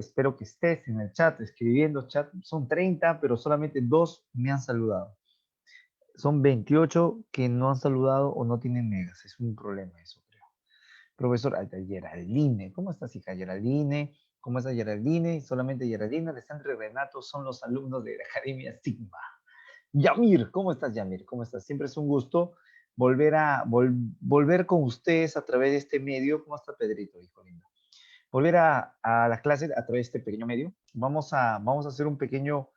espero que estés en el chat, escribiendo chat. Son 30, pero solamente 2 me han saludado. Son 28 que no han saludado o no tienen megas. Es un problema eso, creo. Profesor Geraldine, ¿cómo estás, hija Geraldine? ¿Cómo estás, Geraldine? Solamente Geraldine, Alessandra y Renato son los alumnos de la Academia Sigma. Yamir, ¿cómo estás, Yamir? ¿Cómo estás? Siempre es un gusto volver con ustedes a través de este medio. ¿Cómo está Pedrito, hijo lindo? Volver a las clases a través de este pequeño medio. Vamos a hacer un pequeño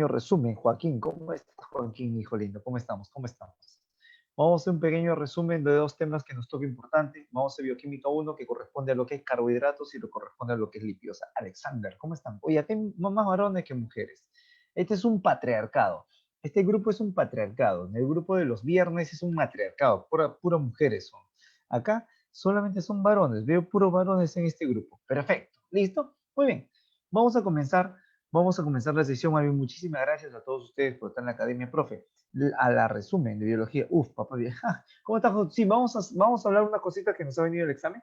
resumen. Joaquín, ¿cómo estás, Joaquín, hijo lindo? ¿Cómo estamos? ¿Cómo estamos? Vamos a hacer un pequeño resumen de 2 temas que nos toca importante. Vamos a hacer bioquímica 1, que corresponde a lo que es carbohidratos, y lo corresponde a lo que es lípidos. Alexander, ¿cómo están? Oye, acá hay más varones que mujeres. Este es un patriarcado. Este grupo es un patriarcado. En el grupo de los viernes es un matriarcado. Pura mujeres son. Acá solamente son varones. Veo puros varones en este grupo. Perfecto. ¿Listo? Muy bien. Vamos a comenzar. Vamos a comenzar la sesión. Muchísimas gracias a todos ustedes por estar en la academia, profe. A la resumen de biología. Uf, papá vieja. ¿Cómo estás? Sí, vamos a hablar una cosita que nos ha venido el examen.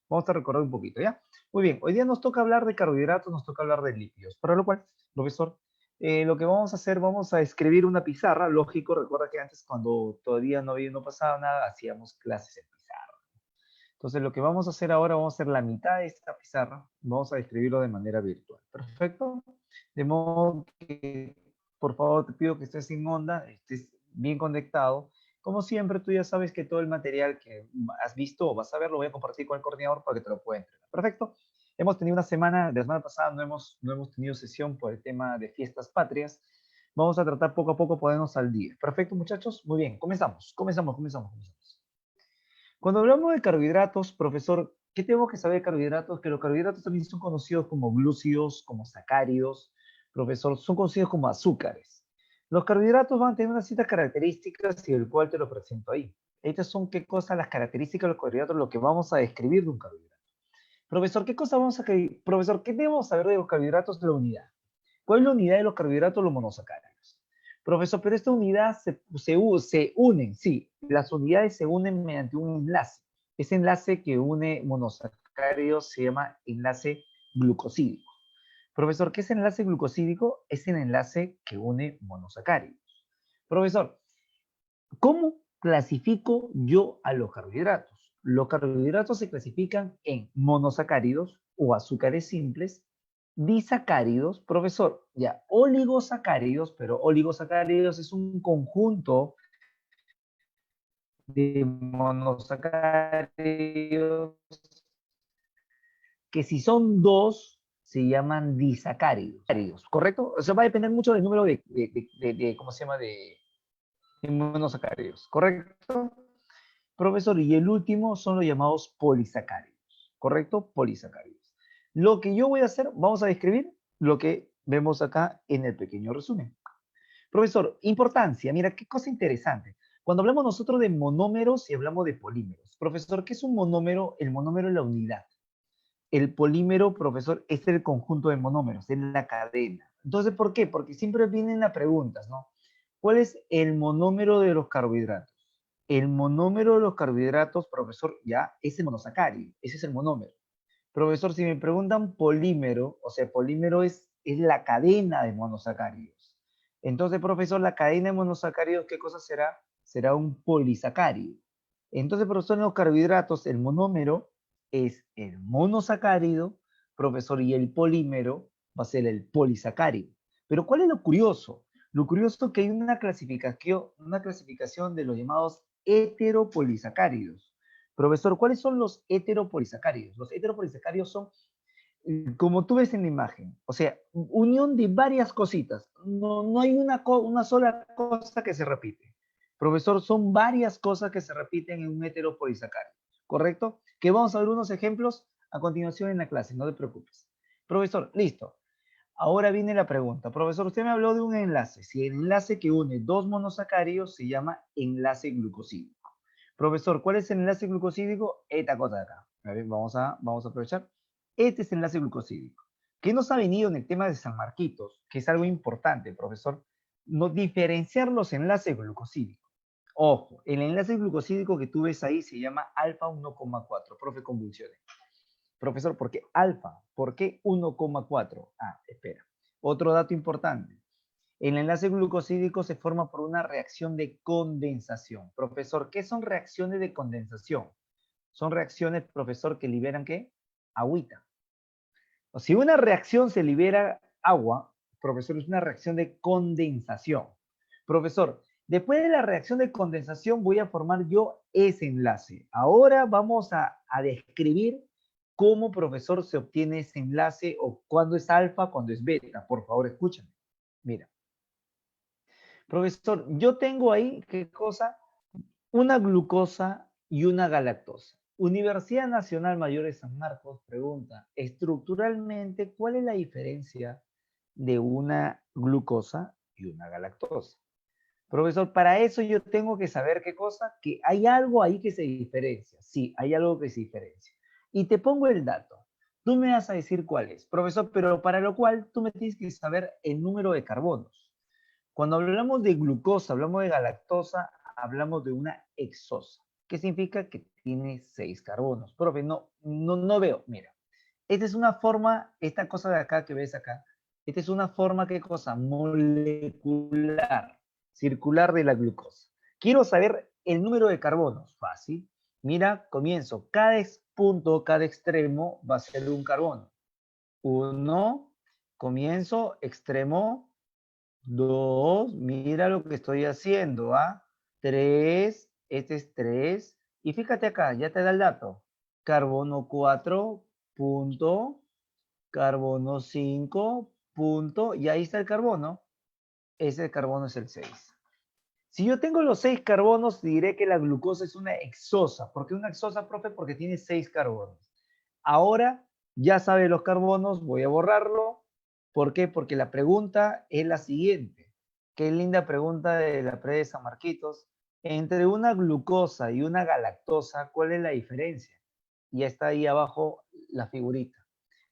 Vamos a recordar un poquito, ¿ya? Muy bien, hoy día nos toca hablar de carbohidratos, nos toca hablar de lípidos. Para lo cual, profesor, lo que vamos a hacer, vamos a escribir una pizarra. Lógico, recuerda que antes, cuando todavía no pasaba nada, hacíamos clases en pizarra. Entonces, lo que vamos a hacer ahora, vamos a hacer la mitad de esta pizarra, vamos a escribirlo de manera virtual. ¿Perfecto? De modo que, por favor, te pido que estés sin onda, estés bien conectado. Como siempre, tú ya sabes que todo el material que has visto o vas a ver lo voy a compartir con el coordinador para que te lo pueda entregar. Perfecto. Hemos tenido una semana, la semana pasada no hemos tenido sesión por el tema de fiestas patrias. Vamos a tratar poco a poco ponernos al día. Perfecto, muchachos. Muy bien, comenzamos. Cuando hablamos de carbohidratos, profesor, ¿qué tengo que saber de carbohidratos? Que los carbohidratos también son conocidos como glúcidos, como sacáridos, profesor, son conocidos como azúcares. Los carbohidratos van a tener unas ciertas características y el cual te lo presento ahí. Estas son qué cosas, las características de los carbohidratos, lo que vamos a describir de un carbohidrato. Profesor, Profesor, ¿qué debemos saber de los carbohidratos de la unidad? ¿Cuál es la unidad de los carbohidratos? Los monosacáridos. Profesor, pero esta unidad se unen, sí, las unidades se unen mediante un enlace. Ese enlace que une monosacáridos se llama enlace glucosídico. Profesor, ¿qué es enlace glucosídico? Es el enlace que une monosacáridos. Profesor, ¿cómo clasifico yo a los carbohidratos? Los carbohidratos se clasifican en monosacáridos o azúcares simples, disacáridos, profesor, ya, oligosacáridos, pero oligosacáridos es un conjunto de monosacáridos que si son dos se llaman disacáridos, ¿correcto? O sea, va a depender mucho del número ¿cómo se llama? De monosacáridos, ¿correcto? Profesor, y el último son los llamados polisacáridos, ¿correcto? Polisacáridos. Lo que yo voy a hacer, vamos a describir lo que vemos acá en el pequeño resumen. Profesor, importancia, mira qué cosa interesante. Cuando hablamos nosotros de monómeros y hablamos de polímeros, profesor, ¿qué es un monómero? El monómero es la unidad. El polímero, profesor, es el conjunto de monómeros, es la cadena. Entonces, ¿por qué? Porque siempre vienen las preguntas, ¿no? ¿Cuál es el monómero de los carbohidratos? El monómero de los carbohidratos, profesor, ya es el monosacárido, ese es el monómero. Profesor, si me preguntan polímero, o sea, polímero es la cadena de monosacáridos. Entonces, profesor, la cadena de monosacáridos, ¿qué cosa será? Será un polisacárido. Entonces, profesor, en los carbohidratos, el monómero es el monosacárido, profesor, y el polímero va a ser el polisacárido. Pero ¿cuál es lo curioso? Lo curioso es que hay una clasificación de los llamados heteropolisacáridos. Profesor, ¿cuáles son los heteropolisacáridos? Los heteropolisacáridos son, como tú ves en la imagen, o sea, unión de varias cositas. No hay una sola cosa que se repite. Profesor, son varias cosas que se repiten en un heteropolisacárido, ¿correcto? Que vamos a ver unos ejemplos a continuación en la clase, no te preocupes. Profesor, listo. Ahora viene la pregunta. Profesor, usted me habló de un enlace. Si el enlace que une dos monosacáridos se llama enlace glucosídico. Profesor, ¿cuál es el enlace glucosídico? Esta cosa de acá. A ver, vamos a aprovechar. Este es el enlace glucosídico. ¿Qué nos ha venido en el tema de San Marquitos? Que es algo importante, profesor. No diferenciar los enlaces glucosídicos. Ojo, el enlace glucosídico que tú ves ahí se llama alfa 1,4. Profe, convulsiones. Profesor, ¿por qué alfa? ¿Por qué 1,4? Ah, espera. Otro dato importante. El enlace glucosídico se forma por una reacción de condensación. Profesor, ¿qué son reacciones de condensación? Son reacciones, profesor, que liberan ¿qué? Agüita. O si una reacción se libera agua, profesor, es una reacción de condensación. Profesor, después de la reacción de condensación voy a formar yo ese enlace. Ahora vamos a describir cómo, profesor, se obtiene ese enlace o cuándo es alfa, cuándo es beta. Por favor, escúchame. Mira, profesor, yo tengo ahí, ¿qué cosa? Una glucosa y una galactosa. Universidad Nacional Mayor de San Marcos pregunta, estructuralmente, ¿cuál es la diferencia de una glucosa y una galactosa? Profesor, para eso yo tengo que saber qué cosa, que hay algo ahí que se diferencia. Sí, hay algo que se diferencia. Y te pongo el dato. Tú me vas a decir cuál es, profesor, pero para lo cual tú me tienes que saber el número de carbonos. Cuando hablamos de glucosa, hablamos de galactosa, hablamos de una hexosa. ¿Qué significa? Que tiene 6 carbonos. Profe, no veo. Mira, esta es una forma, esta cosa de acá que ves acá, esta es una forma, ¿qué cosa? Molecular, circular de la glucosa. Quiero saber el número de carbonos. Fácil. Mira, comienzo. Cada punto, cada extremo va a ser un carbono. 1, comienzo, extremo, 2, mira lo que estoy haciendo, ¿ah? 3, este es 3. Y fíjate acá, ya te da el dato. Carbono 4, punto. Carbono 5, punto. Y ahí está el carbono. Ese carbono es el 6. Si yo tengo los 6 carbonos, diré que la glucosa es una hexosa. ¿Por qué una hexosa, profe? Porque tiene 6 carbonos. Ahora ya sabe los carbonos, voy a borrarlo. ¿Por qué? Porque la pregunta es la siguiente. Qué linda pregunta de la pre de San Marquitos. Entre una glucosa y una galactosa, ¿cuál es la diferencia? Y está ahí abajo la figurita.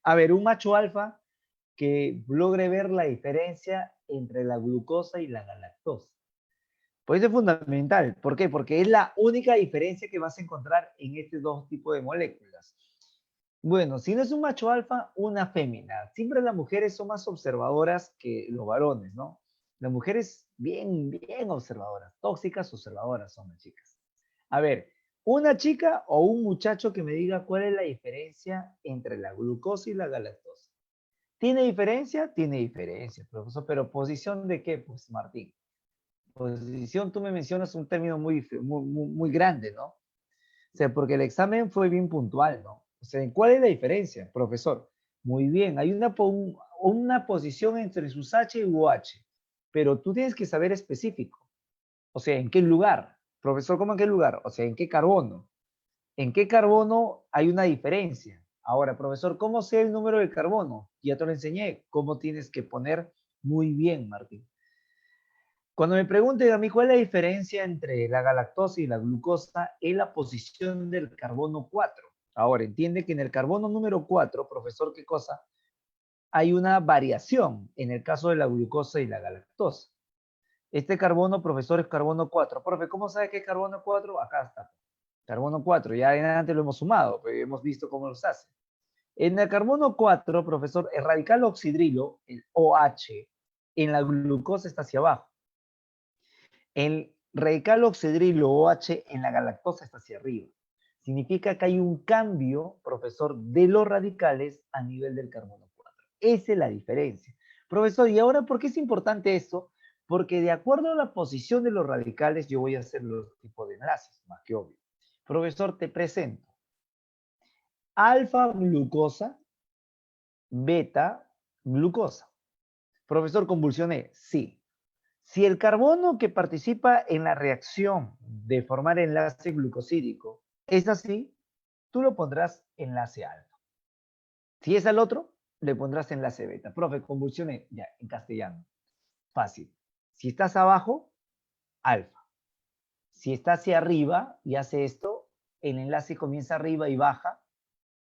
A ver, un macho alfa que logre ver la diferencia entre la glucosa y la galactosa. Pues es fundamental. ¿Por qué? Porque es la única diferencia que vas a encontrar en estos dos tipos de moléculas. Bueno, si no es un macho alfa, una fémina. Siempre las mujeres son más observadoras que los varones, ¿no? Las mujeres bien observadoras, tóxicas observadoras son las chicas. A ver, una chica o un muchacho que me diga cuál es la diferencia entre la glucosa y la galactosa. ¿Tiene diferencia? Tiene diferencia, profesor, pero ¿posición de qué? Pues Martín. Posición, tú me mencionas un término muy grande, ¿no? O sea, porque el examen fue bien puntual, ¿no? O sea, ¿cuál es la diferencia, profesor? Muy bien, hay una posición entre sus H y UH, pero tú tienes que saber específico. O sea, ¿en qué lugar? Profesor, ¿cómo en qué lugar? O sea, ¿en qué carbono? ¿En qué carbono hay una diferencia? Ahora, profesor, ¿cómo sé el número de carbono? Ya te lo enseñé. ¿Cómo tienes que poner? Muy bien, Martín. Cuando me pregunten a mí cuál es la diferencia entre la galactosa y la glucosa, es la posición del carbono 4. Ahora, entiende que en el carbono número 4, profesor, ¿qué cosa? Hay una variación en el caso de la glucosa y la galactosa. Este carbono, profesor, es carbono 4. Profe, ¿cómo sabe qué es carbono 4? Acá está. Carbono 4, ya antes lo hemos sumado, pero hemos visto cómo los hace. En el carbono 4, profesor, el radical oxidrilo, el OH, en la glucosa está hacia abajo. El radical oxidrilo OH en la galactosa está hacia arriba. Significa que hay un cambio, profesor, de los radicales a nivel del carbono 4. Esa es la diferencia. Profesor, ¿y ahora por qué es importante esto? Porque de acuerdo a la posición de los radicales, yo voy a hacer los tipos de enlaces, más que obvio. Profesor, te presento alfa glucosa, beta glucosa. Profesor, ¿convulsioné? Sí. Si el carbono que participa en la reacción de formar enlace glucosídico es así, tú lo pondrás enlace alfa. Si es al otro, le pondrás enlace beta. Profe, convulsiones, ya, en castellano. Fácil. Si estás abajo, alfa. Si está hacia arriba y hace esto, el enlace comienza arriba y baja,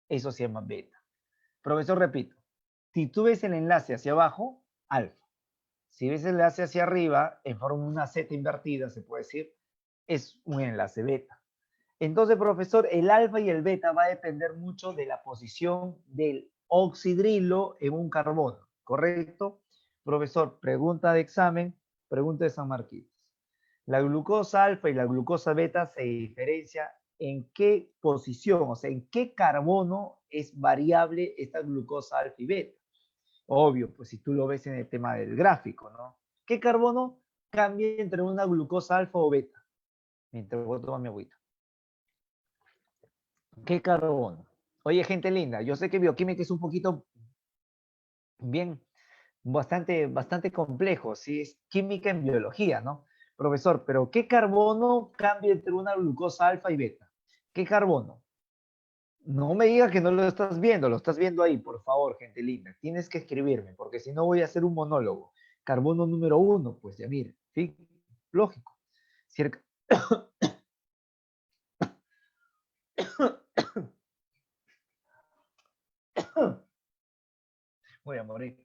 eso se llama beta. Profesor, repito, si tú ves el enlace hacia abajo, alfa. Si ves el enlace hacia arriba, en forma de una Z invertida, se puede decir, es un enlace beta. Entonces, profesor, el alfa y el beta va a depender mucho de la posición del oxidrilo en un carbono, ¿correcto? Profesor, pregunta de examen, pregunta de San Marquitos. La glucosa alfa y la glucosa beta se diferencian en qué posición, o sea, en qué carbono es variable esta glucosa alfa y beta. Obvio, pues si tú lo ves en el tema del gráfico, ¿no? ¿Qué carbono cambia entre una glucosa alfa o beta? Mientras voy a tomar mi agüita. ¿Qué carbono? Oye, gente linda, yo sé que bioquímica es un poquito bien, bastante complejo, sí, es química en biología, ¿no? Profesor, pero ¿qué carbono cambia entre una glucosa alfa y beta? ¿Qué carbono? No me digas que no lo estás viendo ahí, por favor, gente linda. Tienes que escribirme, porque si no voy a hacer un monólogo. Carbono número uno, pues ya mire, sí, lógico. Si el- Voy a morir.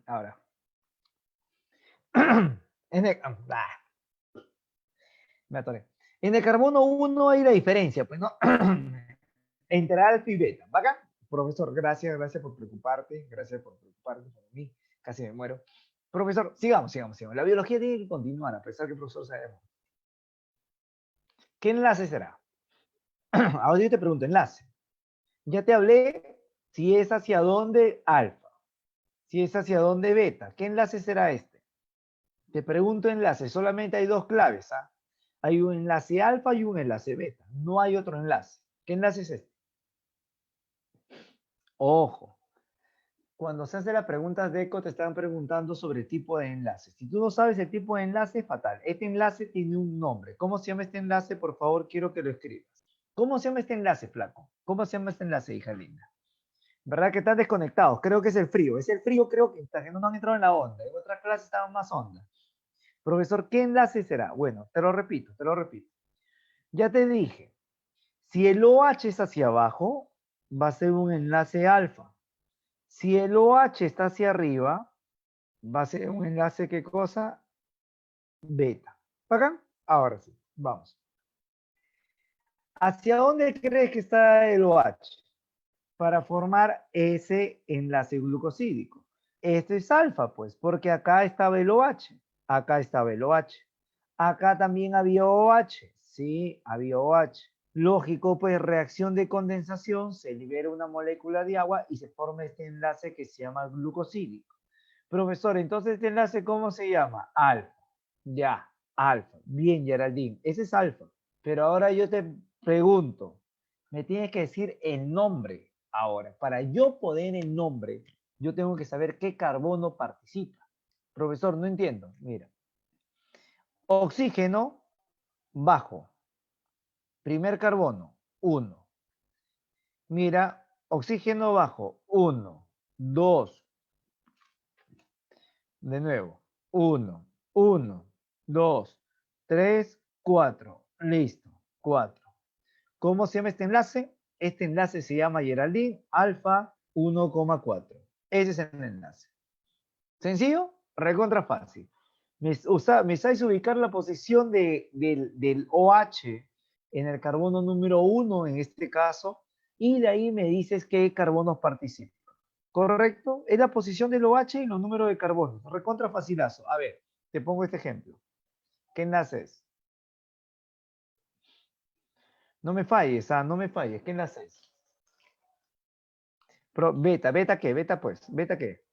Ahora. En el, me atoré. En el carbono uno hay la diferencia, pues no. Entre alfa y beta. ¿Vaca? Profesor, gracias por preocuparte por mí. Casi me muero. Profesor, sigamos. La biología tiene que continuar, a pesar que el profesor sabemos. ¿Qué enlace será? Ahora yo te pregunto, enlace. Ya te hablé si es hacia dónde alfa, si es hacia dónde beta. ¿Qué enlace será este? Te pregunto enlace, solamente hay dos claves, ¿ah? Hay un enlace alfa y un enlace beta. No hay otro enlace. ¿Qué enlace es este? Ojo, cuando se hace la pregunta de ECO te están preguntando sobre el tipo de enlace. Si tú no sabes el tipo de enlace, fatal. Este enlace tiene un nombre. ¿Cómo se llama este enlace? Por favor, quiero que lo escribas. ¿Cómo se llama este enlace, flaco? ¿Cómo se llama este enlace, hija linda? ¿Verdad que están desconectados? Creo que es el frío. Es el frío, creo que está, que no han entrado en la onda. En otras clases estaban más onda. Profesor, ¿qué enlace será? Bueno, te lo repito. Ya te dije, si el OH es hacia abajo, va a ser un enlace alfa. Si el OH está hacia arriba, va a ser un enlace, ¿qué cosa? Beta. ¿Acá? Ahora sí, vamos. ¿Hacia dónde crees que está el OH? Para formar ese enlace glucosídico. Este es alfa, pues, porque acá estaba el OH. Acá estaba el OH. Acá también había OH. Sí, había OH. Lógico, pues reacción de condensación, se libera una molécula de agua y se forma este enlace que se llama glucosídico. Profesor, entonces este enlace, ¿cómo se llama? Alfa. Ya, alfa. Bien, Geraldine, ese es alfa. Pero ahora yo te pregunto, me tienes que decir el nombre ahora. Para yo poder el nombre, yo tengo que saber qué carbono participa. Profesor, no entiendo. Mira, oxígeno bajo. Primer carbono, 1. Mira, oxígeno bajo, 1, 2. De nuevo, 1, 1, 2, 3, 4. Listo, 4. ¿Cómo se llama este enlace? Este enlace se llama Geraldine alfa 1,4. Ese es el enlace. ¿Sencillo? Recontra fácil. Me sabes ubicar la posición del OH en el carbono número 1 en este caso, y de ahí me dices qué carbonos participan. ¿Correcto? Es la posición del OH y los números de carbono. Recontra facilazo. A ver, te pongo este ejemplo. ¿Qué enlace es? No me falles, no me falles. ¿Qué enlace es? Beta qué, beta qué.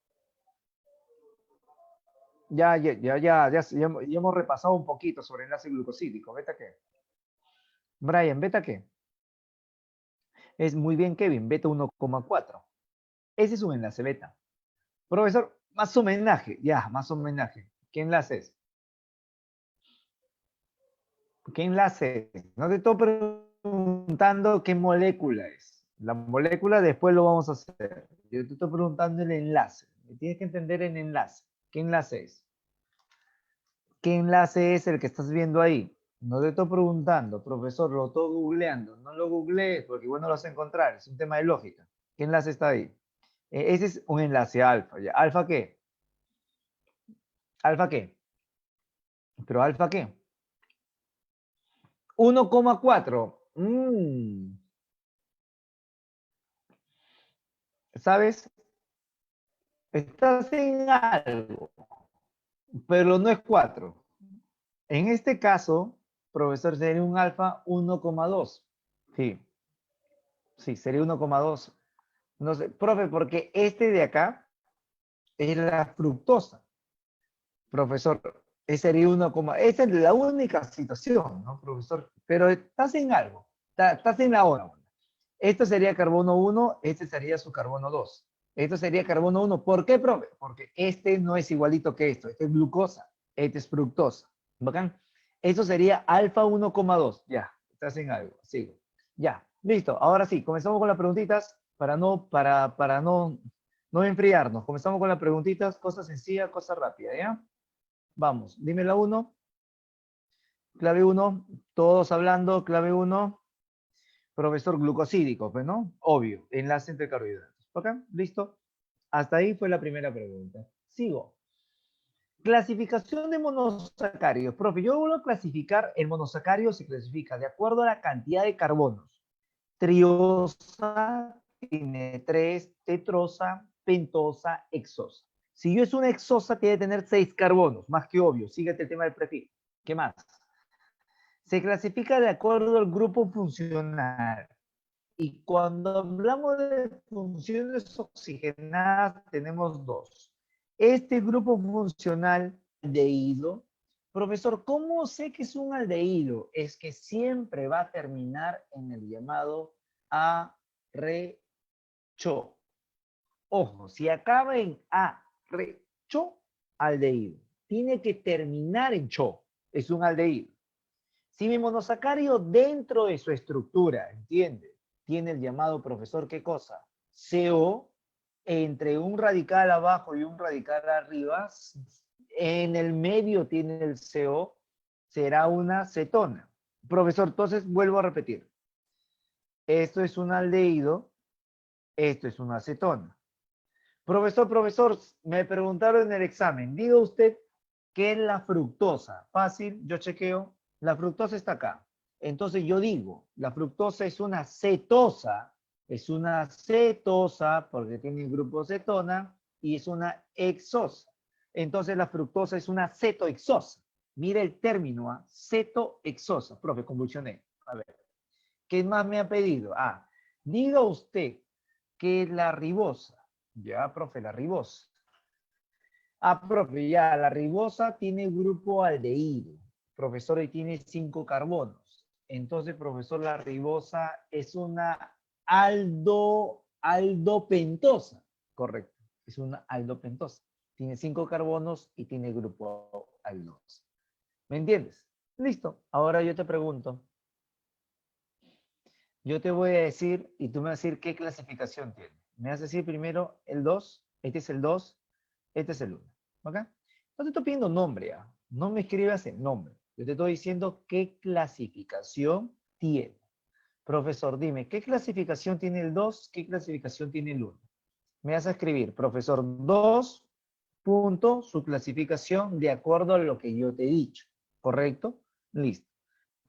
Ya hemos repasado un poquito sobre enlace glucosídico. ¿Beta qué? Brian, ¿beta qué? Es muy bien, Kevin, beta 1,4. Ese es un enlace beta. Profesor, más homenaje, ya, más homenaje. ¿Qué enlace es? ¿Qué enlace es? No te estoy preguntando qué molécula es. La molécula después lo vamos a hacer. Yo te estoy preguntando el enlace. Me tienes que entender el enlace. ¿Qué enlace es? ¿Qué enlace es el que estás viendo ahí? No te estoy preguntando, profesor, lo estoy googleando. No lo googlees porque igual no lo vas a encontrar. Es un tema de lógica. ¿Qué enlace está ahí? Ese es un enlace alfa. ¿Ya? ¿Alfa qué? ¿Alfa qué? ¿Pero alfa qué? 1,4. ¿Sabes? Estás en algo, pero no es 4. En este caso, profesor, sería un alfa 1,2. Sí, sí, sería 1,2. No sé, profe, porque este de acá es la fructosa. Profesor, ese sería 1, esa es la única situación, ¿no, profesor? Pero estás en algo, estás en la onda. Esto sería carbono 1, este sería su carbono 2. Esto sería carbono 1. ¿Por qué, profe? Porque este no es igualito que esto. Este es glucosa, este es fructosa. ¿Bacán? Esto sería alfa 1,2. Ya, estás en algo. Sigo. Ya, listo. Ahora sí, comenzamos con las preguntitas para no enfriarnos. Comenzamos con las preguntitas, cosas sencillas, cosas rápidas, ¿ya? Vamos, dime la 1. Clave 1, todos hablando, clave 1. Profesor glucosídico, pues, ¿no? Obvio, enlace entre carbohidratos. ¿Ok? ¿Listo? Hasta ahí fue la primera pregunta. Sigo. Clasificación de monosacáridos. Profe, yo vuelvo a clasificar, el monosacario se clasifica de acuerdo a la cantidad de carbonos. Triosa tiene 3, tetrosa, pentosa, hexosa. Si yo es una hexosa, tiene que tener 6 carbonos, más que obvio. Síguete el tema del prefijo. ¿Qué más? Se clasifica de acuerdo al grupo funcional. Y cuando hablamos de funciones oxigenadas, tenemos dos. Este grupo funcional, aldehído, profesor, ¿cómo sé que es un aldehído? Es que siempre va a terminar en el llamado arrecho. Ojo, si acaba en arrecho, aldehído. Tiene que terminar en cho. Es un aldehído. Si mi monosacárido dentro de su estructura, ¿entiende? Tiene el llamado, profesor, ¿qué cosa? CO, entre un radical abajo y un radical arriba, en el medio tiene el CO, será una cetona. Profesor, entonces vuelvo a repetir. Esto es un aldehído, esto es una acetona. Profesor, me preguntaron en el examen, diga usted qué es la fructosa. Fácil, yo chequeo, la fructosa está acá. Entonces yo digo, la fructosa es una cetosa porque tiene el grupo cetona y es una hexosa. Entonces la fructosa es una cetohexosa. Mire el término, cetohexosa. Profe, convulsioné. A ver, ¿qué más me ha pedido? Diga usted que la ribosa. Ya, profe, la ribosa. Profe, ya, la ribosa tiene grupo aldehído. Profesor, y tiene 5 carbonos. Entonces, profesor, la ribosa es una aldopentosa. Correcto, es una aldopentosa. Tiene 5 carbonos y tiene grupo aldosa. ¿Me entiendes? Listo. Ahora yo te pregunto. Yo te voy a decir y tú me vas a decir qué clasificación tiene. Me vas a decir primero el 2, este es el 2, este es el 1. ¿Ok? No te estoy pidiendo nombre, ¿ya? No me escribas el nombre. Yo te estoy diciendo qué clasificación tiene. Profesor, dime, ¿qué clasificación tiene el 2? ¿Qué clasificación tiene el 1? Me vas a escribir, profesor, 2, punto, su clasificación de acuerdo a lo que yo te he dicho. ¿Correcto? Listo.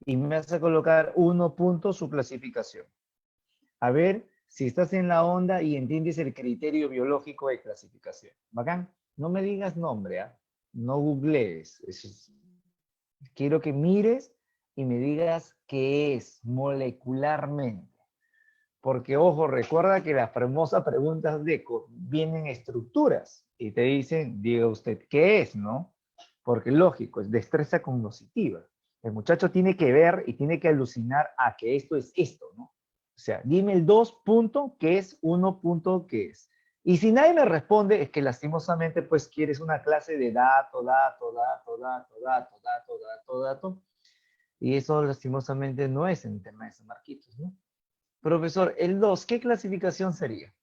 Y me vas a colocar 1, punto, su clasificación. A ver si estás en la onda y entiendes el criterio biológico de clasificación. ¿Bacán? No me digas nombre, ¿ah? No googlees. Quiero que mires y me digas qué es molecularmente. Porque, ojo, recuerda que las famosas preguntas de ECO vienen estructuras y te dicen, diga usted qué es, ¿no? Porque lógico, es destreza cognitiva. El muchacho tiene que ver y tiene que alucinar a que esto es esto, ¿no? O sea, dime el 2 punto, ¿qué es? 1 punto, ¿qué es? Y si nadie me responde, es que lastimosamente pues quieres una clase de dato. Y eso lastimosamente no es en tema de San Marquitos, ¿no? Profesor, el 2, ¿qué clasificación sería?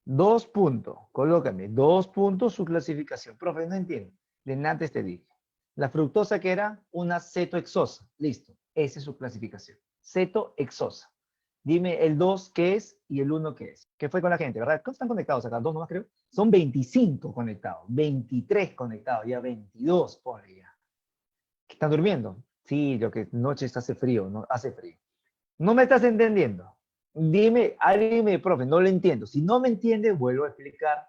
2 puntos, colócame, 2 puntos su clasificación. Profe, no entiendo. De antes te dije. La fructosa que era una cetohexosa. Listo, esa es su clasificación. Cetohexosa. Dime el 2 qué es y el 1 qué es. ¿Qué fue con la gente, verdad? ¿Cuántos están conectados acá? ¿2 nomás creo? Son 25 conectados, 23 conectados, ya 22, ponle ya. ¿Están durmiendo? Sí, lo que noche hace frío, ¿no? Hace frío. No me estás entendiendo. Dime, profe, no lo entiendo. Si no me entiendes, vuelvo a explicar.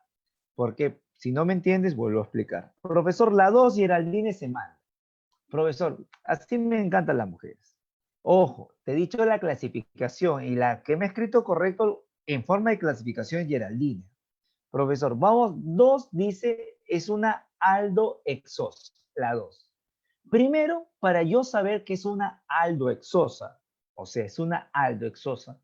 Porque si no me entiendes, vuelvo a explicar. Profesor, la 2 Geraldine se manda. Profesor, así me encantan las mujeres. Ojo, te he dicho la clasificación y la que me ha escrito correcto en forma de clasificación es Geraldine. Profesor, vamos, 2 dice es una aldoexosa, la 2. Primero, para yo saber que es una aldoexosa, o sea, es una aldoexosa,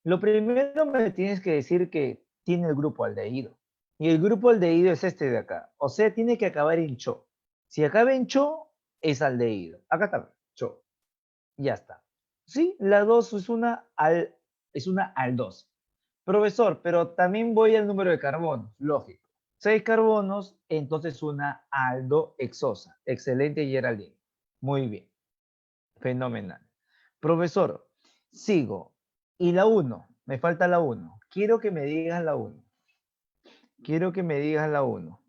lo primero me tienes que decir que tiene el grupo aldehído. Y el grupo aldehído es este de acá. O sea, tiene que acabar en cho. Si acaba en cho, es aldehído. Acá está, cho. Ya está. Sí, la 2 es una aldose. Profesor, pero también voy al número de carbonos, lógico. 6 carbonos, entonces una aldoexosa. Excelente, Geraldine. Muy bien, fenomenal. Profesor, sigo. Y la 1, me falta la 1. Quiero que me digas la 1. Quiero que me digas la 1.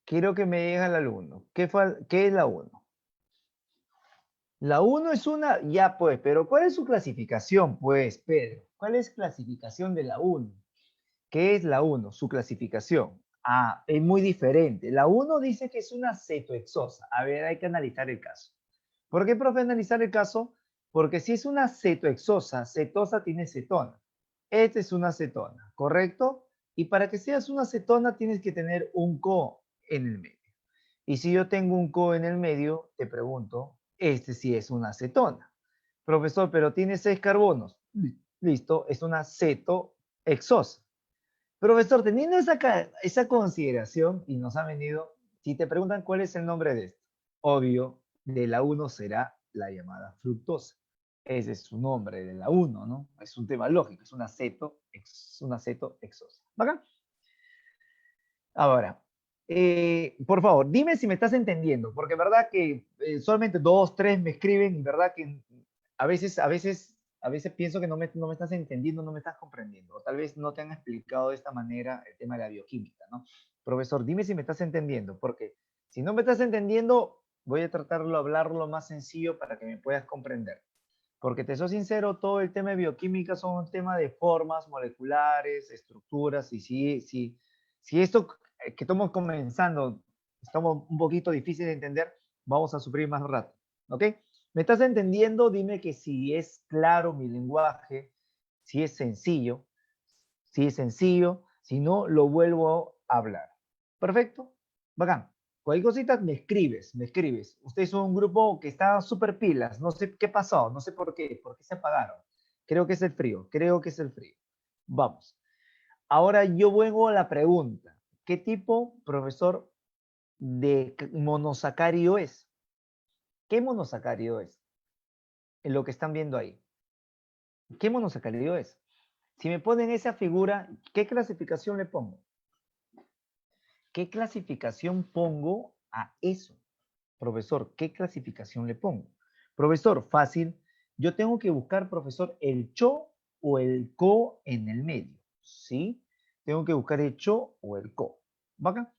Quiero que me digas la 1. ¿Qué es la 1? La 1 es una, ya pues, pero ¿cuál es su clasificación, pues, Pedro? ¿Cuál es clasificación de la 1? ¿Qué es la 1? Su clasificación. Ah, es muy diferente. La 1 dice que es una cetohexosa. A ver, hay que analizar el caso. ¿Por qué, profe, analizar el caso? Porque si es una cetohexosa, cetosa tiene cetona. Esta es una cetona, ¿correcto? Y para que seas una cetona tienes que tener un CO en el medio. Y si yo tengo un CO en el medio, te pregunto, este sí es una cetona. Profesor, pero tiene 6 carbonos. Listo, es una cetohexosa. Profesor, teniendo esa consideración, y nos ha venido, si te preguntan cuál es el nombre de esto, obvio, de la 1 será la llamada fructosa. Ese es su nombre de la 1, ¿no? Es un tema lógico, es una cetohexosa. ¿Bacán? Ahora, por favor, dime si me estás entendiendo, porque verdad que solamente 2, 3 me escriben, y verdad que a veces pienso que no me estás entendiendo, no me estás comprendiendo, o tal vez no te han explicado de esta manera el tema de la bioquímica, ¿no? Profesor, dime si me estás entendiendo, porque si no me estás entendiendo, voy a tratarlo de hablarlo más sencillo para que me puedas comprender. Porque te soy sincero, todo el tema de bioquímica son un tema de formas moleculares, estructuras, y si esto que estamos comenzando estamos un poquito difícil de entender, vamos a sufrir más rato, ¿ok? ¿Me estás entendiendo? Dime que si es claro mi lenguaje, si es sencillo, si no, lo vuelvo a hablar. ¿Perfecto? Bacán. Cualquier cosita me escribes, me escribes. Ustedes son un grupo que está súper pilas. No sé qué pasó, no sé por qué se apagaron. Creo que es el frío, creo que es el frío. Vamos. Ahora yo vuelvo a la pregunta. ¿Qué tipo, profesor, de monosacario es? ¿Qué monosacario es? En lo que están viendo ahí. ¿Qué monosacario es? Si me ponen esa figura, ¿qué clasificación le pongo? ¿Qué clasificación pongo a eso? Profesor, ¿qué clasificación le pongo? Profesor, fácil. Yo tengo que buscar, profesor, el cho o el co en el medio. ¿Sí? Tengo que buscar el cho o el co. ¿Vaca?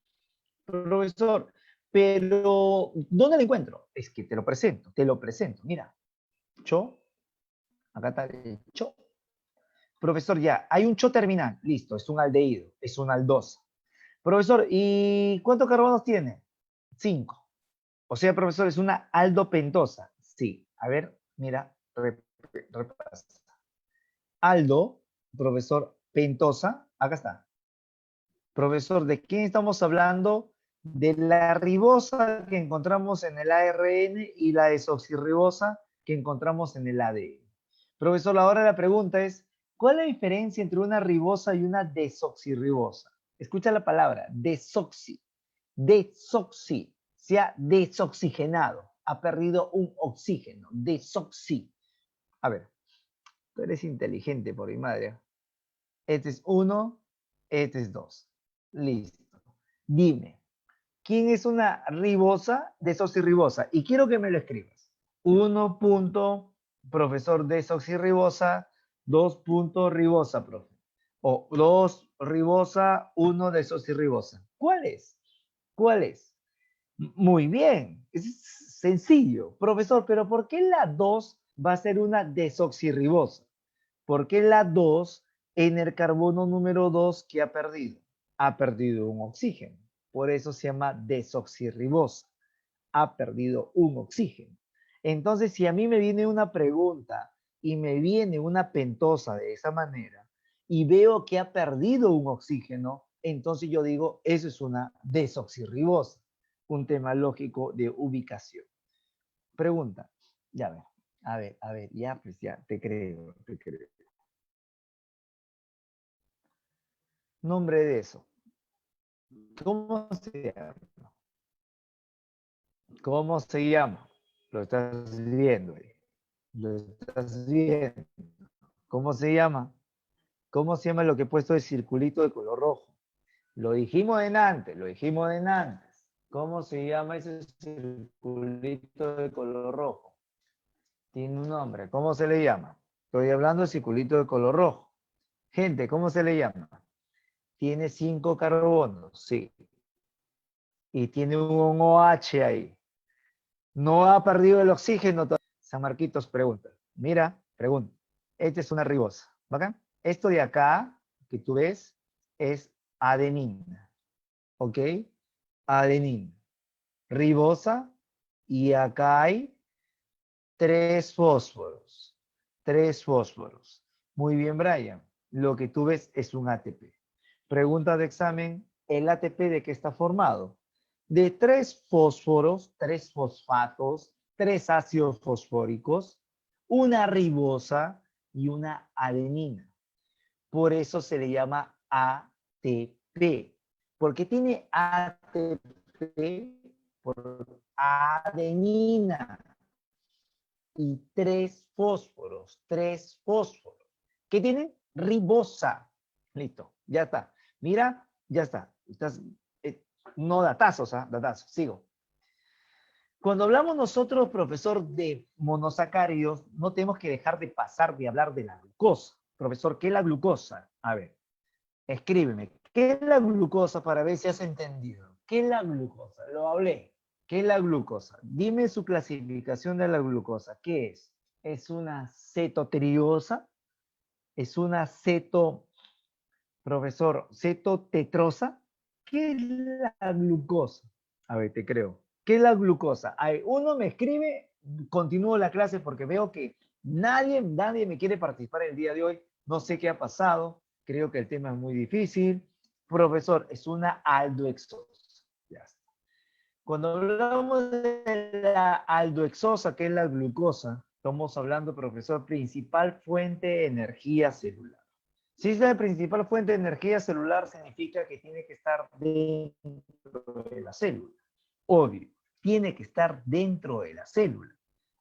Profesor, pero ¿dónde lo encuentro? Es que te lo presento, te lo presento. Mira, cho, acá está el cho. Profesor, ya, hay un cho terminal. Listo, es un aldehído, es una aldosa. Profesor, ¿y cuántos carbonos tiene? 5. O sea, profesor, es una aldopentosa. Sí. A ver, mira, repasa. Aldo, profesor, pentosa. Acá está. Profesor, ¿de quién estamos hablando? De la ribosa que encontramos en el ARN y la desoxirribosa que encontramos en el ADN. Profesor, ahora la pregunta es, ¿cuál es la diferencia entre una ribosa y una desoxirribosa? Escucha la palabra, desoxi. Desoxi, se ha desoxigenado, ha perdido un oxígeno, desoxi. A ver, tú eres inteligente por mi madre. Este es 1, este es 2. Listo. Dime, ¿quién es una ribosa, desoxirribosa? Y quiero que me lo escribas. 1 punto, profesor desoxirribosa, 2 punto ribosa, profe. O 2 ribosa, 1 desoxirribosa. ¿Cuál es? ¿Cuál es? Muy bien, es sencillo. Profesor, pero ¿por qué la 2 va a ser una desoxirribosa? ¿Por qué la 2 en el carbono número 2 que ha perdido? Ha perdido un oxígeno. Por eso se llama desoxirribosa. Ha perdido un oxígeno. Entonces, si a mí me viene una pregunta y me viene una pentosa de esa manera y veo que ha perdido un oxígeno, entonces yo digo, eso es una desoxirribosa, un tema lógico de ubicación. Pregunta, ya ver, ya pues ya, te creo, te creo. Nombre de eso, ¿cómo se llama? ¿Cómo se llama? Lo estás viendo ahí. Lo estás viendo. ¿Cómo se llama? ¿Cómo se llama lo que he puesto de circulito de color rojo? Lo dijimos en antes, lo dijimos en antes. ¿Cómo se llama ese circulito de color rojo? Tiene un nombre. ¿Cómo se le llama? Estoy hablando de circulito de color rojo. Gente, ¿cómo se le llama? Tiene 5 carbonos, sí. Y tiene un OH ahí. No ha perdido el oxígeno todavía. San Marquitos pregunta. Mira, pregunta. Esta es una ribosa. ¿Bacán? Esto de acá, que tú ves, es adenina. ¿Ok? Adenina. Ribosa. Y acá hay 3 fósforos. 3 fósforos. Muy bien, Brian. Lo que tú ves es un ATP. Pregunta de examen. ¿El ATP de qué está formado? De 3 fósforos, 3 fosfatos, 3 ácidos fosfóricos, una ribosa y una adenina. Por eso se le llama ATP. ¿Por qué tiene ATP? Por adenina y 3 fósforos, 3 fósforos. ¿Qué tienen? Ribosa. Listo, ya está. Mira, ya está. Estás, no datazos, ¿ah? Datazos. Sigo. Cuando hablamos nosotros, profesor, de monosacáridos, no tenemos que dejar de pasar de hablar de la glucosa. Profesor, ¿qué es la glucosa? A ver, escríbeme. ¿Qué es la glucosa para ver si has entendido? ¿Qué es la glucosa? Lo hablé. ¿Qué es la glucosa? Dime su clasificación de la glucosa. ¿Qué es? ¿Es una cetotriosa? ¿Es una profesor, cetotetrosa? ¿Qué es la glucosa? A ver, te creo. ¿Qué es la glucosa? Ay, uno me escribe, continúo la clase porque veo que nadie me quiere participar el día de hoy. No sé qué ha pasado. Creo que el tema es muy difícil. Profesor, es una aldoexosa. Ya está. Cuando hablamos de la aldoexosa, que es la glucosa, estamos hablando, profesor, principal fuente de energía celular. Si es la principal fuente de energía celular, significa que tiene que estar dentro de la célula. Obvio, tiene que estar dentro de la célula.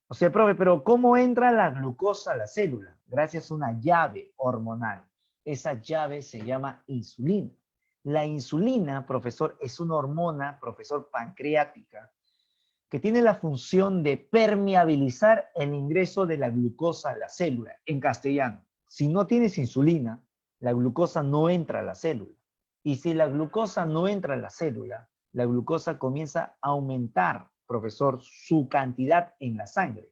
O sea, profe, pero ¿cómo entra la glucosa a la célula? Gracias a una llave hormonal. Esa llave se llama insulina. La insulina, profesor, es una hormona, profesor, pancreática, que tiene la función de permeabilizar el ingreso de la glucosa a la célula. En castellano, si no tienes insulina, la glucosa no entra a la célula. Y si la glucosa no entra a la célula, la glucosa comienza a aumentar, profesor, su cantidad en la sangre.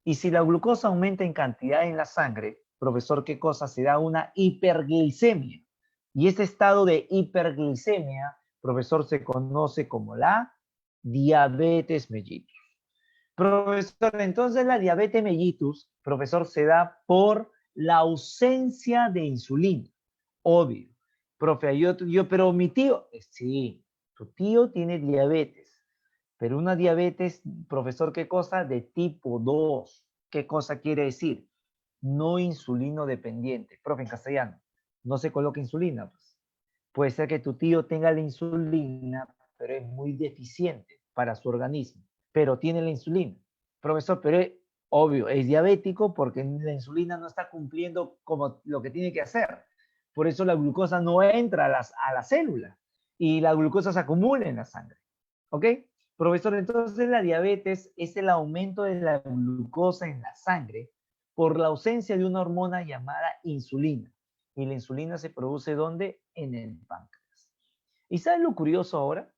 Y si la glucosa aumenta en cantidad en la sangre, profesor, ¿qué cosa? Se da una hiperglicemia. Y ese estado de hiperglicemia, profesor, se conoce como la diabetes mellitus. Profesor, entonces la diabetes mellitus, profesor, se da por la ausencia de insulina. Obvio. Profe, pero mi tío, sí, tu tío tiene diabetes, pero una diabetes, profesor, ¿qué cosa? De tipo 2. ¿Qué cosa quiere decir? No insulino dependiente. Profe, en castellano, no se coloca insulina. Pues. Puede ser que tu tío tenga la insulina, pero es muy deficiente para su organismo, pero tiene la insulina. Profesor, pero es obvio, es diabético porque la insulina no está cumpliendo como lo que tiene que hacer. Por eso la glucosa no entra a la célula y la glucosa se acumula en la sangre. ¿Ok? Profesor, entonces la diabetes es el aumento de la glucosa en la sangre por la ausencia de una hormona llamada insulina. Y la insulina se produce ¿dónde? En el páncreas. ¿Y sabes lo curioso ahora?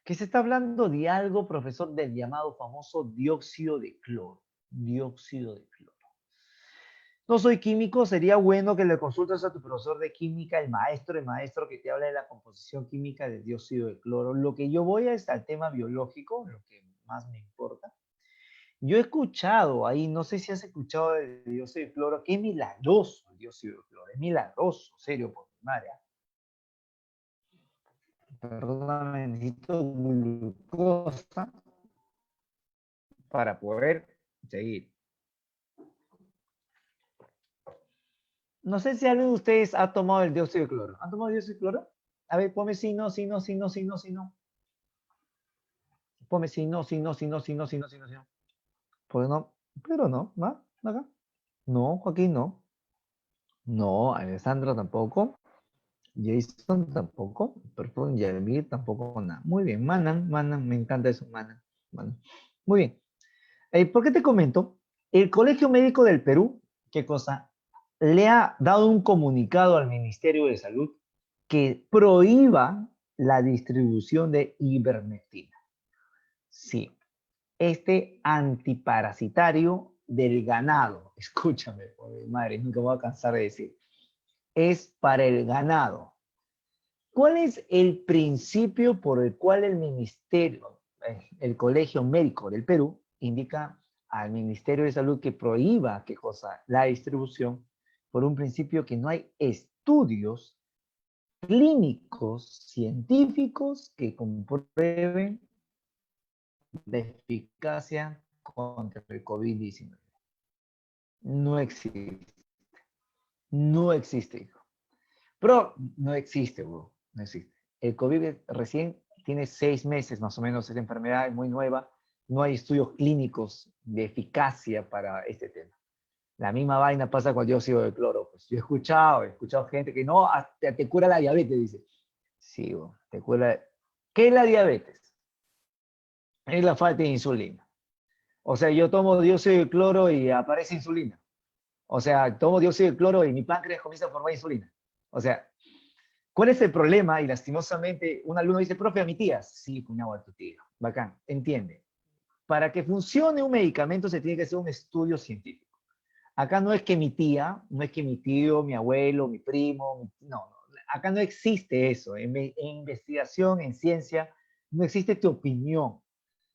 Que se está hablando de algo, profesor, del llamado famoso dióxido de cloro. Dióxido de cloro. No soy químico, sería bueno que le consultes a tu profesor de química, el maestro que te habla de la composición química del dióxido de cloro. Lo que yo voy es al tema biológico, lo que más me importa. Yo he escuchado ahí, no sé si has escuchado del dióxido de cloro, que es milagroso el dióxido de cloro, es milagroso, serio, por mi madre. Perdóname, necesito glucosa para poder seguir. No sé si alguno de ustedes ha tomado el dióxido de cloro. ¿Han tomado el dióxido de cloro? A ver, ponme sí, no, sí, no, sí, no, sí, no, sí, no. Ponme sí, no, sí, no, sí, no, sí, no, sí, no, sí, no, sí, no. Pues no, pero no, ¿va? ¿Acá? No, Joaquín, no. No, Alessandro tampoco. Jason tampoco. Perdón, Yamir tampoco, nada. Muy bien, Manan, Manan, me encanta eso, Manan. Manan. Muy bien. ¿Por qué te comento? El Colegio Médico del Perú, ¿qué cosa? Le ha dado un comunicado al Ministerio de Salud que prohíba la distribución de ivermectina. Sí, este antiparasitario del ganado, escúchame, por mi madre, nunca me voy a cansar de decir, es para el ganado. ¿Cuál es el principio por el cual el Ministerio, el Colegio Médico del Perú, indica al Ministerio de Salud que prohíba, qué cosa, la distribución, por un principio que no hay estudios clínicos científicos que comprueben la eficacia contra el COVID-19? No existe. No existe, hijo. Pero no existe, bro. No existe. El COVID recién tiene 6 meses más o menos, esta enfermedad es muy nueva. No hay estudios clínicos de eficacia para este tema. La misma vaina pasa con el dióxido de cloro. Pues yo he escuchado gente que no, te cura la diabetes, dice. Sí, bro, te cura. ¿Qué es la diabetes? Es la falta de insulina. O sea, yo tomo dióxido de cloro y aparece insulina. O sea, tomo dióxido de cloro y mi páncreas comienza a formar insulina. O sea, ¿cuál es el problema? Y lastimosamente, un alumno dice, profe, a mi tía. Sí, cuñado, a tu tía. Bacán, entiende. Para que funcione un medicamento se tiene que hacer un estudio científico. Acá no es que mi tía, no es que mi tío, mi abuelo, mi primo, no, no. Acá no existe eso. En investigación, en ciencia, no existe tu opinión.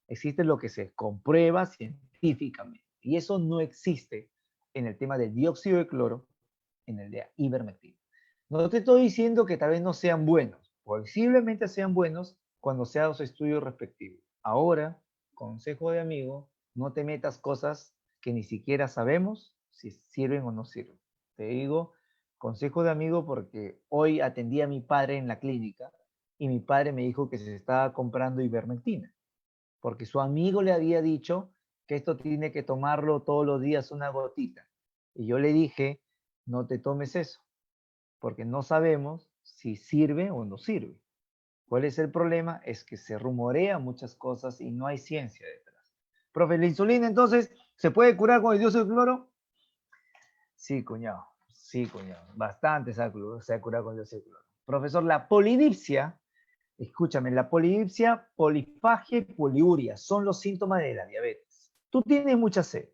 Existe lo que se comprueba científicamente. Y eso no existe en el tema del dióxido de cloro, en el de ivermectina. No te estoy diciendo que tal vez no sean buenos, posiblemente sean buenos cuando se hagan los estudios respectivos. Ahora, consejo de amigo, no te metas cosas que ni siquiera sabemos si sirven o no sirven. Te digo, consejo de amigo porque hoy atendí a mi padre en la clínica y mi padre me dijo que se estaba comprando ivermectina, porque su amigo le había dicho que esto tiene que tomarlo todos los días una gotita. Y yo le dije, no te tomes eso porque no sabemos si sirve o no sirve. ¿Cuál es el problema? Es que se rumorea muchas cosas y no hay ciencia detrás. Profe, la insulina entonces, ¿se puede curar con el dióxido de cloro? Sí, cuñado. Sí, cuñado. Bastante se ha curado con el dióxido de cloro. Profesor, la polidipsia, escúchame, la polidipsia, polifagia y poliuria son los síntomas de la diabetes. Tú tienes mucha sed,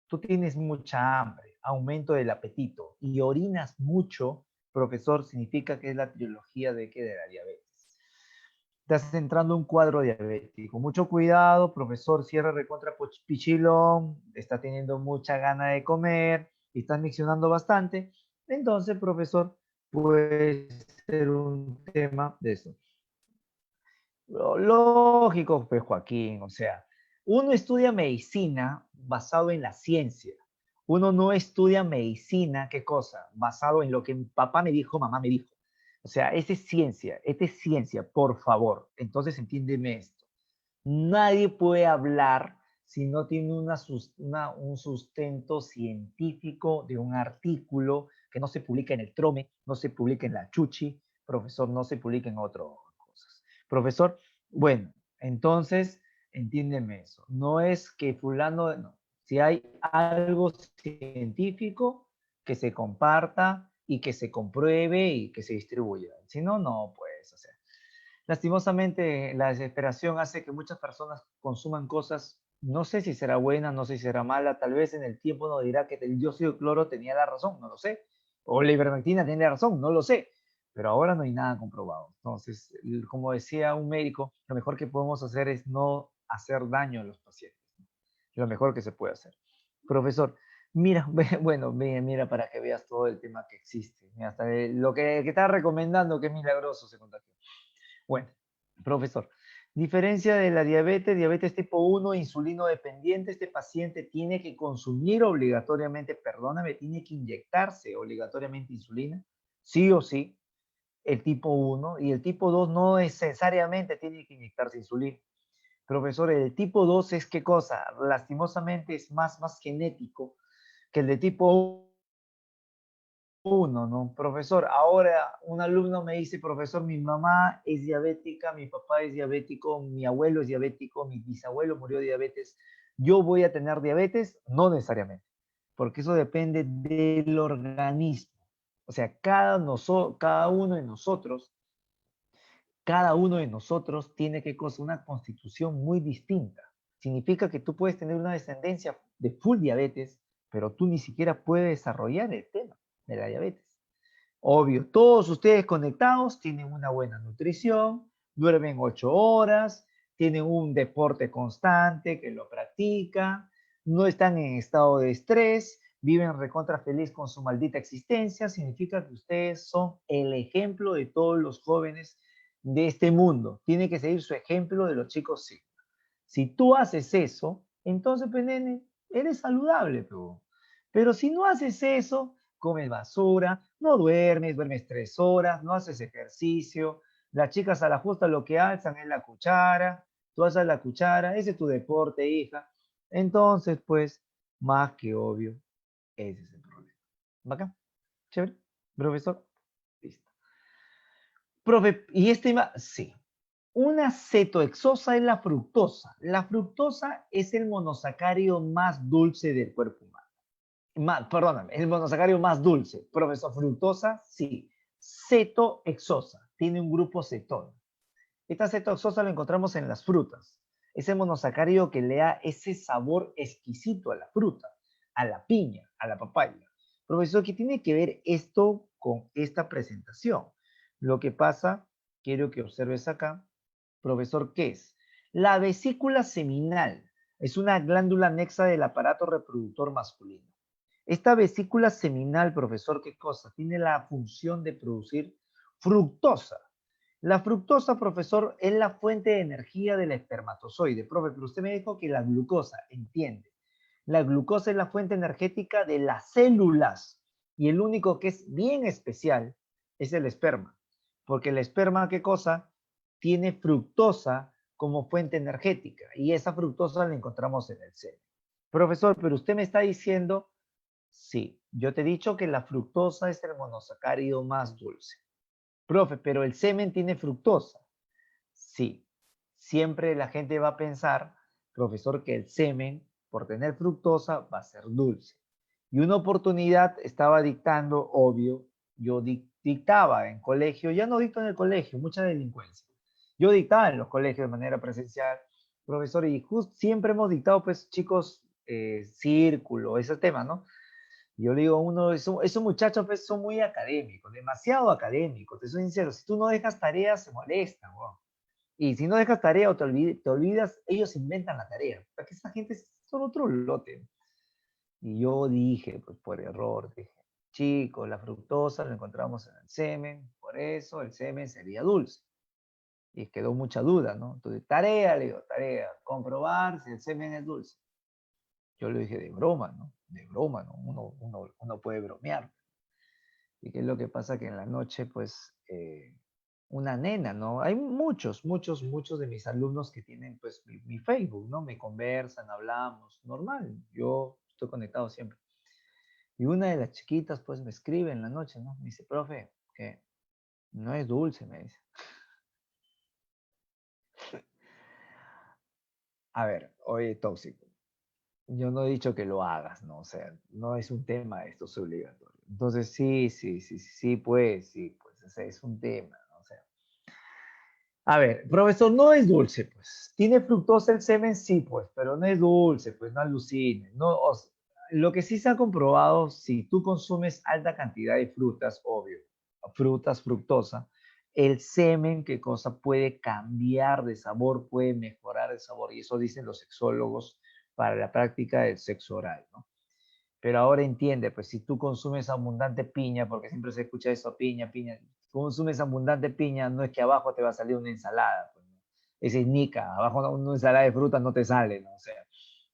tú tienes mucha hambre, aumento del apetito y orinas mucho, profesor, significa que es la trilogía de que de la diabetes. Estás entrando en un cuadro diabético. Mucho cuidado, profesor, cierra recontra pichilón, está teniendo mucha gana de comer y estás miccionando bastante. Entonces, profesor, puede ser un tema de eso. Lógico, pues Joaquín, o sea, uno estudia medicina basado en la ciencia. Uno no estudia medicina, ¿qué cosa? Basado en lo que mi papá me dijo, mamá me dijo. O sea, esta es ciencia, por favor. Entonces entiéndeme esto. Nadie puede hablar si no tiene un sustento científico de un artículo que no se publica en el Trome, no se publica en la Chuchi, profesor, no se publica en otras cosas. Profesor, bueno, entonces, entiéndeme eso. No es que fulano, no. Si hay algo científico, que se comparta y que se compruebe y que se distribuya. Si no, no, pues, o sea. Lastimosamente, la desesperación hace que muchas personas consuman cosas, no sé si será buena, no sé si será mala, tal vez en el tiempo nos dirá que el dióxido de cloro tenía la razón, no lo sé, o la ivermectina tenía razón, no lo sé, pero ahora no hay nada comprobado. Entonces, como decía un médico, lo mejor que podemos hacer es no hacer daño a los pacientes, lo mejor que se puede hacer. Profesor, mira, bueno, mira para que veas todo el tema que existe, mira, hasta lo que está recomendando, que es milagroso, se contagió. Bueno, profesor, diferencia de la diabetes, diabetes tipo 1, insulino dependiente, este paciente tiene que consumir obligatoriamente, perdóname, tiene que inyectarse obligatoriamente insulina, sí o sí, el tipo 1, y el tipo 2 no necesariamente tiene que inyectarse insulina. Profesor, el tipo 2 es qué cosa, lastimosamente es más genético que el de tipo uno, ¿no? Profesor, ahora un alumno me dice, profesor, mi mamá es diabética, mi papá es diabético, mi abuelo es diabético, mi bisabuelo murió de diabetes, ¿yo voy a tener diabetes? No necesariamente, porque eso depende del organismo. O sea, cada uno de nosotros tiene que cosa una constitución muy distinta. Significa que tú puedes tener una descendencia de full diabetes, pero tú ni siquiera puedes desarrollar el tema de la diabetes. Obvio, todos ustedes conectados tienen una buena nutrición, duermen 8 horas, tienen un deporte constante que lo practican, no están en estado de estrés, viven recontra feliz con su maldita existencia. Significa que ustedes son el ejemplo de todos los jóvenes de este mundo. Tiene que seguir su ejemplo de los chicos, sí. Si tú haces eso, entonces, pues, nene, eres saludable, pero si no haces eso, comes basura, no duermes, duermes 3 horas, no haces ejercicio, las chicas a la justa lo que alzan es la cuchara, tú alzas la cuchara, ese es tu deporte, hija. Entonces, pues, más que obvio, ese es el problema. ¿Bacán? ¿Chévere? ¿Profesor? Listo. Profe, ¿y este iba? Sí. Una cetoexosa es la fructosa. La fructosa es el monosacárido más dulce del cuerpo humano. Perdóname, el monosacárido más dulce. Profesor, fructosa, sí. Cetoexosa, tiene un grupo cetona. Esta cetoexosa lo encontramos en las frutas. Es el monosacárido que le da ese sabor exquisito a la fruta, a la piña, a la papaya. Profesor, ¿qué tiene que ver esto con esta presentación? Lo que pasa, quiero que observes acá, profesor, ¿qué es? La vesícula seminal es una glándula anexa del aparato reproductor masculino. Esta vesícula seminal, profesor, ¿qué cosa? Tiene la función de producir fructosa. La fructosa, profesor, es la fuente de energía del espermatozoide. Profe, pero usted me dijo que la glucosa, entiende. La glucosa es la fuente energética de las células y el único que es bien especial es el esperma. Porque el esperma, ¿qué cosa? Tiene fructosa como fuente energética y esa fructosa la encontramos en el semen. Profesor, pero usted me está diciendo, sí, yo te he dicho que la fructosa es el monosacárido más dulce. Profe, pero el semen tiene fructosa. Sí, siempre la gente va a pensar, profesor, que el semen, por tener fructosa, va a ser dulce. Y una oportunidad estaba dictando, obvio, yo dictaba en colegio, ya no dicto en el colegio, mucha delincuencia. Yo dictaba en los colegios de manera presencial, profesor, y siempre hemos dictado, pues, chicos, círculo, ese tema, ¿no? Yo le digo a uno, esos muchachos pues, son muy académicos, demasiado académicos, te soy sincero, si tú no dejas tareas, se molestan, weón. Y si no dejas tarea o te olvidas, ellos inventan la tarea. Porque esa gente son otro lote. Y yo dije, pues por error, dije, chicos, la fructosa lo encontramos en el semen, por eso el semen sería dulce. Y quedó mucha duda, ¿no? Entonces, tarea, le digo, tarea, comprobar si el semen es dulce. Yo le dije de broma, ¿no? De broma, ¿no? Uno puede bromear. ¿Y qué es lo que pasa? Que en la noche, pues, una nena, ¿no? Hay muchos de mis alumnos que tienen, pues, mi Facebook, ¿no? Me conversan, hablamos, normal. Yo estoy conectado siempre. Y una de las chiquitas, pues, me escribe en la noche, ¿no? Me dice, profe, que no es dulce, me dice. A ver, oye, tóxico. Yo no he dicho que lo hagas, ¿no? O sea, no es un tema, esto es obligatorio. Entonces, sí, pues, o sea, es un tema, ¿no? O sea, A ver, profesor, no es dulce, pues. ¿Tiene fructosa el semen? Sí, pues, pero no es dulce, pues, no alucines. No, lo que sí se ha comprobado, si tú consumes alta cantidad de frutas, obvio, frutas, fructosa, el semen, ¿qué cosa? Puede cambiar de sabor, puede mejorar el sabor, y eso dicen los sexólogos para la práctica del sexo oral, ¿no? Pero ahora entiende, pues si tú consumes abundante piña, porque siempre se escucha eso, piña, piña, consumes abundante piña, no es que abajo te va a salir una ensalada, pues, ¿no? Ese es nica, abajo una ensalada de fruta no te sale, ¿no? O sea,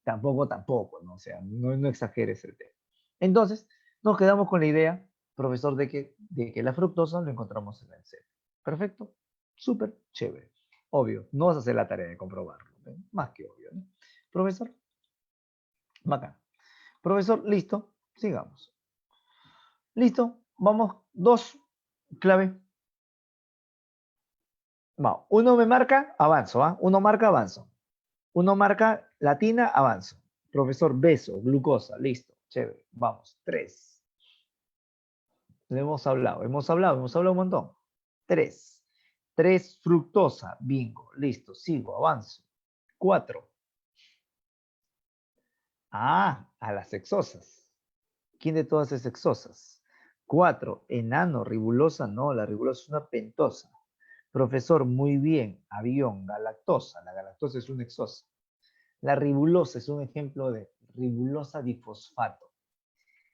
tampoco, ¿no? O sea, no exageres el tema. Entonces, nos quedamos con la idea, profesor, de que la fructosa lo encontramos en el seno. Perfecto, súper chévere. Obvio, no vas a hacer la tarea de comprobarlo, ¿eh? Más que obvio, ¿no? Profesor, bacán. Profesor, listo, sigamos. Listo, vamos, dos, clave. Va, uno me marca, avanzo, ¿ah? Uno marca, avanzo. Uno marca, latina, avanzo. Profesor, beso, glucosa, listo, chévere. Vamos, tres. Le hemos hablado un montón. Tres. Tres, fructosa, bingo, listo, sigo, avanzo. Cuatro. Ah, a las sexosas. ¿Quién de todas es sexosas? Cuatro, enano, ribulosa, no, la ribulosa es una pentosa. Profesor, muy bien. Avión, galactosa. La galactosa es una exosa. La ribulosa es un ejemplo de ribulosa difosfato.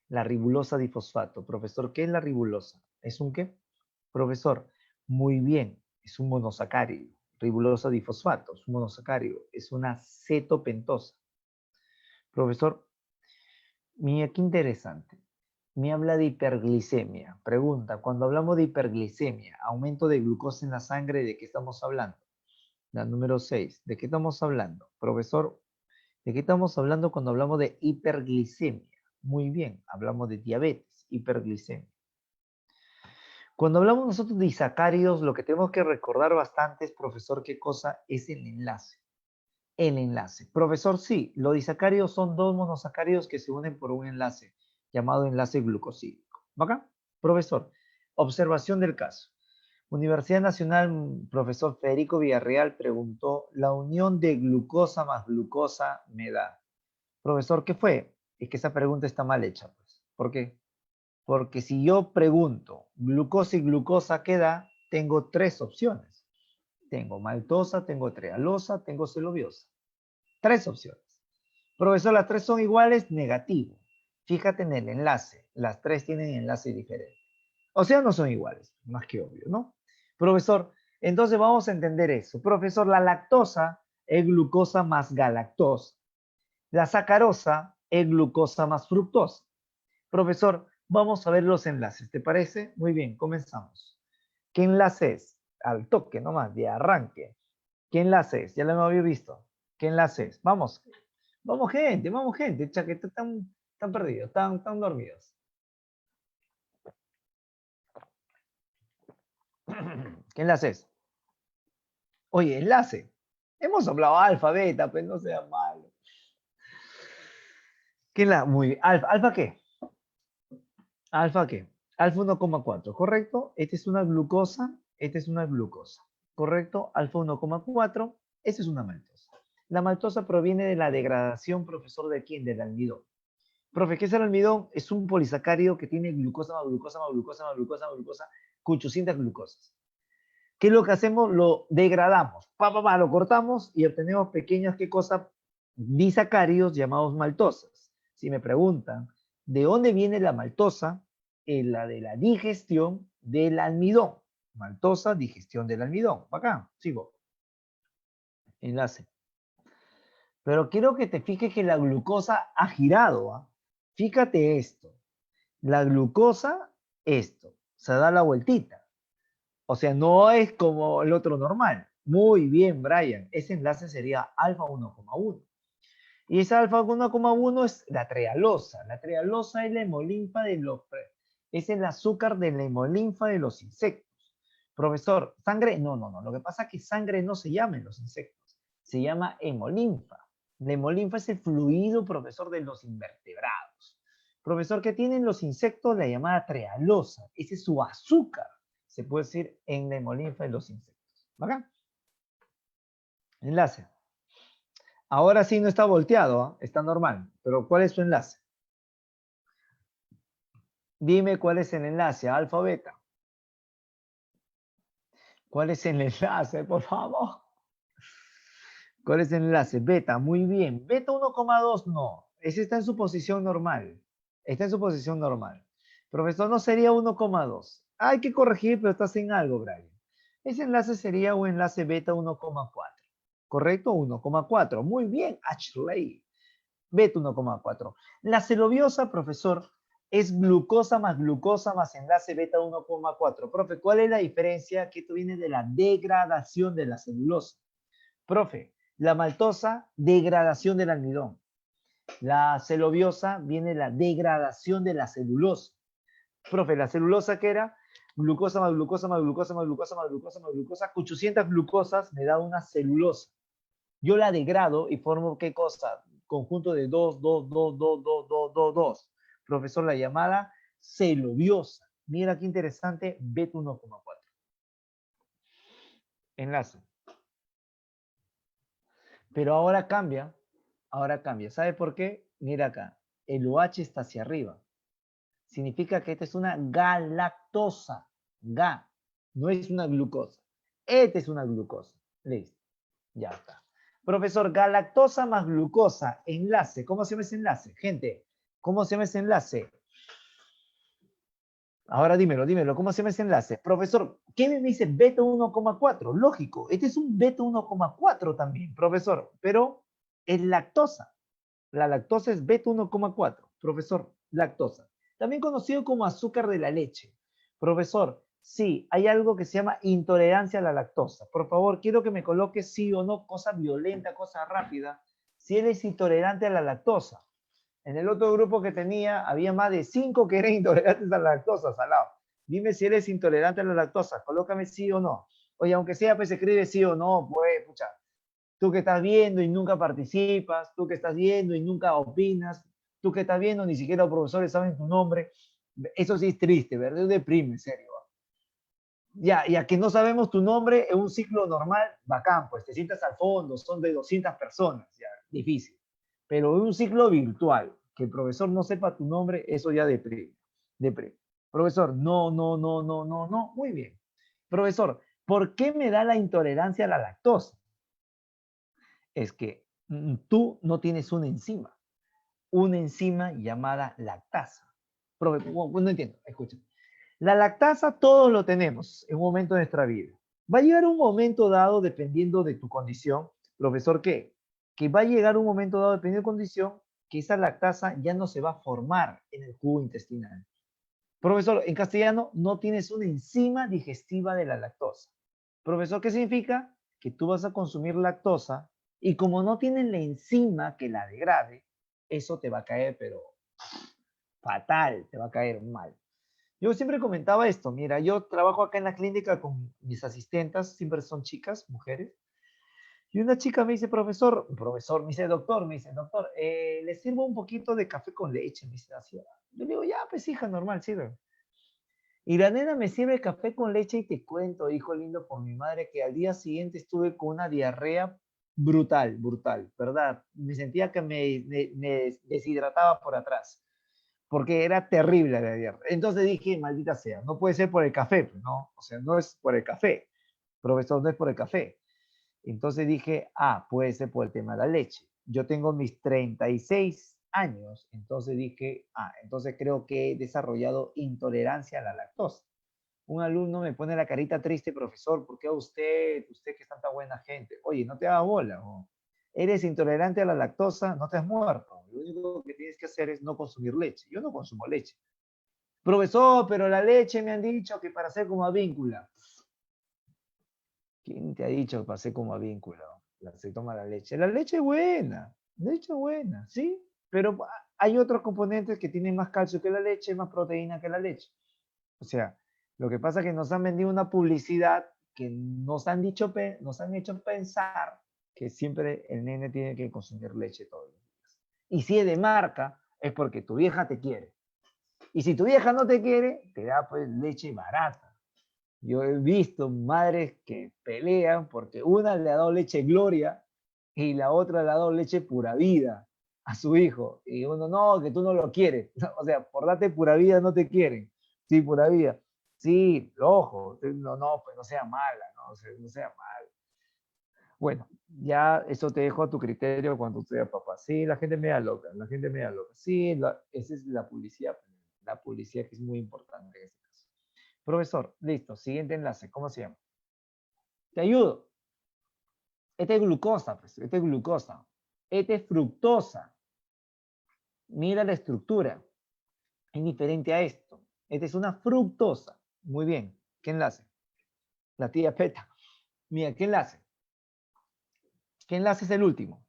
La ribulosa difosfato. Profesor, ¿qué es la ribulosa? ¿Es un qué? Profesor, muy bien. Es un monosacárido. Ribulosa difosfato es un monosacárido. Es una cetopentosa. Profesor, mira, qué interesante. Me habla de hiperglicemia. Pregunta, cuando hablamos de hiperglicemia, aumento de glucosa en la sangre, ¿de qué estamos hablando? La número 6. ¿De qué estamos hablando? Profesor, ¿de qué estamos hablando cuando hablamos de hiperglicemia? Muy bien, hablamos de diabetes, hiperglicemia. Cuando hablamos nosotros de disacáridos, lo que tenemos que recordar bastante es, profesor, ¿qué cosa es el enlace? El enlace. Profesor, sí, los disacáridos son dos monosacáridos que se unen por un enlace llamado enlace glucosídico. ¿Acá? Profesor, observación del caso. Universidad Nacional, profesor Federico Villarreal preguntó, la unión de glucosa más glucosa me da. Profesor, ¿qué fue? Es que esa pregunta está mal hecha, pues. ¿Por qué? Porque si yo pregunto, glucosa y glucosa, ¿qué da? Tengo tres opciones. Tengo maltosa, tengo trealosa, tengo celobiosa. Tres opciones. Profesor, las tres son iguales, negativo. Fíjate en el enlace. Las tres tienen enlace diferente. O sea, no son iguales, más que obvio, ¿no? Profesor, entonces vamos a entender eso. Profesor, la lactosa es glucosa más galactosa. La sacarosa es glucosa más fructosa. Profesor, vamos a ver los enlaces, ¿te parece? Muy bien, comenzamos. ¿Qué enlace es? Al toque nomás, de arranque. ¿Qué enlace es? Ya lo había visto. ¿Qué enlace es? Vamos, vamos gente, chaqueta, están perdidos, están dormidos. ¿Qué enlace es? Oye, enlace. Hemos hablado alfa, beta, pues no sea malo. ¿Qué enlace? Muy bien. ¿Alfa, alfa qué? ¿Alfa qué? Alfa 1,4, ¿correcto? Esta es una glucosa, esta es una glucosa, ¿correcto? Alfa 1,4, esta es una maltosa. La maltosa proviene de la degradación, profesor, ¿de quién? Del almidón. Profe, ¿qué es el almidón? Es un polisacárido que tiene glucosa más glucosa más glucosa más glucosa más glucosa, 800 glucosas. ¿Qué es lo que hacemos? Lo degradamos, lo cortamos y obtenemos pequeños, ¿qué cosa? Disacáridos llamados maltosas. Si me preguntan, ¿de dónde viene la maltosa? La de la digestión del almidón. Maltosa, digestión del almidón. Acá, sigo. Enlace. Pero quiero que te fijes que la glucosa ha girado. ¿Ah? Fíjate esto. La glucosa, esto, se da la vueltita. O sea, no es como el otro normal. Muy bien, Brian. Ese enlace sería alfa 1,1. Y esa alfa 1,1 es la trealosa. La trealosa es la hemolinfa de los... Es el azúcar de la hemolinfa de los insectos. Profesor, ¿sangre? No, no, no. Lo que pasa es que sangre no se llama en los insectos. Se llama hemolinfa. La hemolinfa es el fluido, profesor, de los invertebrados. Profesor, ¿qué tienen los insectos? La llamada trealosa. Ese es su azúcar, se puede decir, en la hemolinfa de los insectos. ¿Acá? Enlace. Ahora sí no está volteado, ¿ah? Está normal. Pero ¿cuál es su enlace? Dime cuál es el enlace, alfa o beta. ¿Cuál es el enlace, por favor? ¿Cuál es el enlace? Beta, muy bien. Beta 1,2 no. Ese está en su posición normal. Está en su posición normal. Profesor, no sería 1,2. Hay que corregir, pero estás en algo, Brian. Ese enlace sería un enlace beta 1,4. ¿Correcto? 1,4. Muy bien, Ashley. Beta 1,4. La celobiosa, profesor, es glucosa más enlace beta 1,4. Profe, ¿cuál es la diferencia? Que esto viene de la degradación de la celulosa. Profe, la maltosa, degradación del almidón. La celobiosa viene de la degradación de la celulosa. Profe, la celulosa que era glucosa más glucosa más glucosa más glucosa más glucosa más glucosa, 800 glucosas me da una celulosa. Yo la degrado y formo ¿qué cosa? Conjunto de 2, 2, 2, 2, 2, 2, 2, 2. Profesor, la llamada celobiosa. Mira qué interesante, beta 1,4. Enlace. Pero ahora cambia, ahora cambia. ¿Sabe por qué? Mira acá, el OH está hacia arriba. Significa que esta es una galactosa. Ga, no es una glucosa. Esta es una glucosa. Listo, ya está. Profesor, galactosa más glucosa, enlace. ¿Cómo se llama ese enlace? Gente, ¿cómo se llama ese enlace? Ahora dímelo, dímelo, ¿cómo se llama ese enlace? Profesor, ¿qué me dice beta 1,4? Lógico, este es un beta 1,4 también, profesor, pero es lactosa. La lactosa es beta 1,4. Profesor, lactosa. También conocido como azúcar de la leche. Profesor, sí, hay algo que se llama intolerancia a la lactosa. Por favor, quiero que me coloque sí o no, cosa violenta, cosa rápida, si eres intolerante a la lactosa. En el otro grupo que tenía, había más de 5 que eran intolerantes a la lactosa, salado. Dime si eres intolerante a la lactosa, colócame sí o no. Oye, aunque sea, pues se escribe sí o no, pues, pucha. Tú que estás viendo y nunca participas, tú que estás viendo y nunca opinas, tú que estás viendo, ni siquiera los profesores saben tu nombre. Eso sí es triste, ¿verdad? Deprime, en serio. Ya que no sabemos tu nombre en un ciclo normal, bacán, pues te sientas al fondo, son de 200 personas, ya, difícil. Pero en un ciclo virtual, que el profesor no sepa tu nombre, eso ya deprime. Deprime. Profesor, no, no, no, no, no, no, muy bien. Profesor, ¿por qué me da la intolerancia a la lactosa? Es que tú no tienes una enzima llamada lactasa. No entiendo, escucha. La lactasa todos lo tenemos en un momento de nuestra vida. Va a llegar un momento dado, dependiendo de tu condición, profesor, ¿qué? Que va a llegar un momento dado, dependiendo de tu condición, que esa lactasa ya no se va a formar en el cubo intestinal. Profesor, en castellano no tienes una enzima digestiva de la lactosa. Profesor, ¿qué significa? Que tú vas a consumir lactosa y como no tienes la enzima que la degrade, eso te va a caer, pero fatal, te va a caer mal. Yo siempre comentaba esto, mira, yo trabajo acá en la clínica con mis asistentas, siempre son chicas, mujeres, y una chica me dice, profesor, me dice, doctor, ¿le sirvo un poquito de café con leche? Me dice, así. Yo le digo, ya, pues hija, normal, sirve. Y la nena me sirve café con leche y te cuento, hijo lindo, por mi madre, que al día siguiente estuve con una diarrea brutal, brutal, ¿verdad? Me sentía que me deshidrataba por atrás, porque era terrible la diarrea. Entonces dije, maldita sea, no puede ser por el café, pues, ¿no? O sea, no es por el café, profesor, no es por el café. Entonces dije, puede ser por el tema de la leche. Yo tengo mis 36 años, entonces dije, entonces creo que he desarrollado intolerancia a la lactosa. Un alumno me pone la carita triste, profesor, ¿por qué a usted que es tanta buena gente? Oye, no te hagas bola, ¿no? Eres intolerante a la lactosa, no te has muerto. Lo único que tienes que hacer es no consumir leche. Yo no consumo leche. Profesor, pero la leche me han dicho que para ser como avíncula. ¿Quién te ha dicho que para ser como avíncula? Se toma la leche. La leche es buena, ¿sí? Pero hay otros componentes que tienen más calcio que la leche, más proteína que la leche. O sea, lo que pasa es que nos han vendido una publicidad que nos han hecho pensar que siempre el nene tiene que consumir leche todos los días. Y si es de marca, es porque tu vieja te quiere. Y si tu vieja no te quiere, te da pues leche barata. Yo he visto madres que pelean porque una le ha dado leche Gloria y la otra le ha dado leche Pura Vida a su hijo. Y uno, no, que tú no lo quieres. O sea, por darte Pura Vida no te quieren. Sí, Pura Vida. Sí, ojo, no, no, pues no sea mala, no, no sea mala. Bueno, ya eso te dejo a tu criterio cuando sea papá. Sí, la gente me da loca, la gente me da loca. Sí, esa es la publicidad que es muy importante en este caso. Profesor, listo, siguiente enlace, ¿cómo se llama? Te ayudo. Este es glucosa, pues, este es glucosa. Este es fructosa. Mira la estructura. Es diferente a esto. Esta es una fructosa. Muy bien. ¿Qué enlace? La tía Peta. Mira, ¿qué enlace? ¿Qué enlace es el último?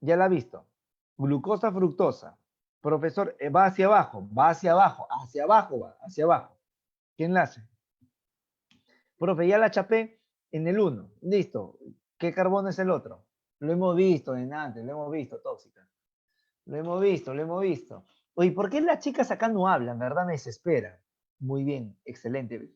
Ya la ha visto. Glucosa, fructosa. Profesor, va hacia abajo, va hacia abajo, hacia abajo va, hacia abajo. ¿Qué enlace? Profe, ya la chapé en el 1. Listo. ¿Qué carbono es el otro? Lo hemos visto en antes, lo hemos visto, tóxica. Lo hemos visto, lo hemos visto. Oye, ¿por qué las chicas acá no hablan? ¿Verdad? Me desespera. Muy bien, excelente.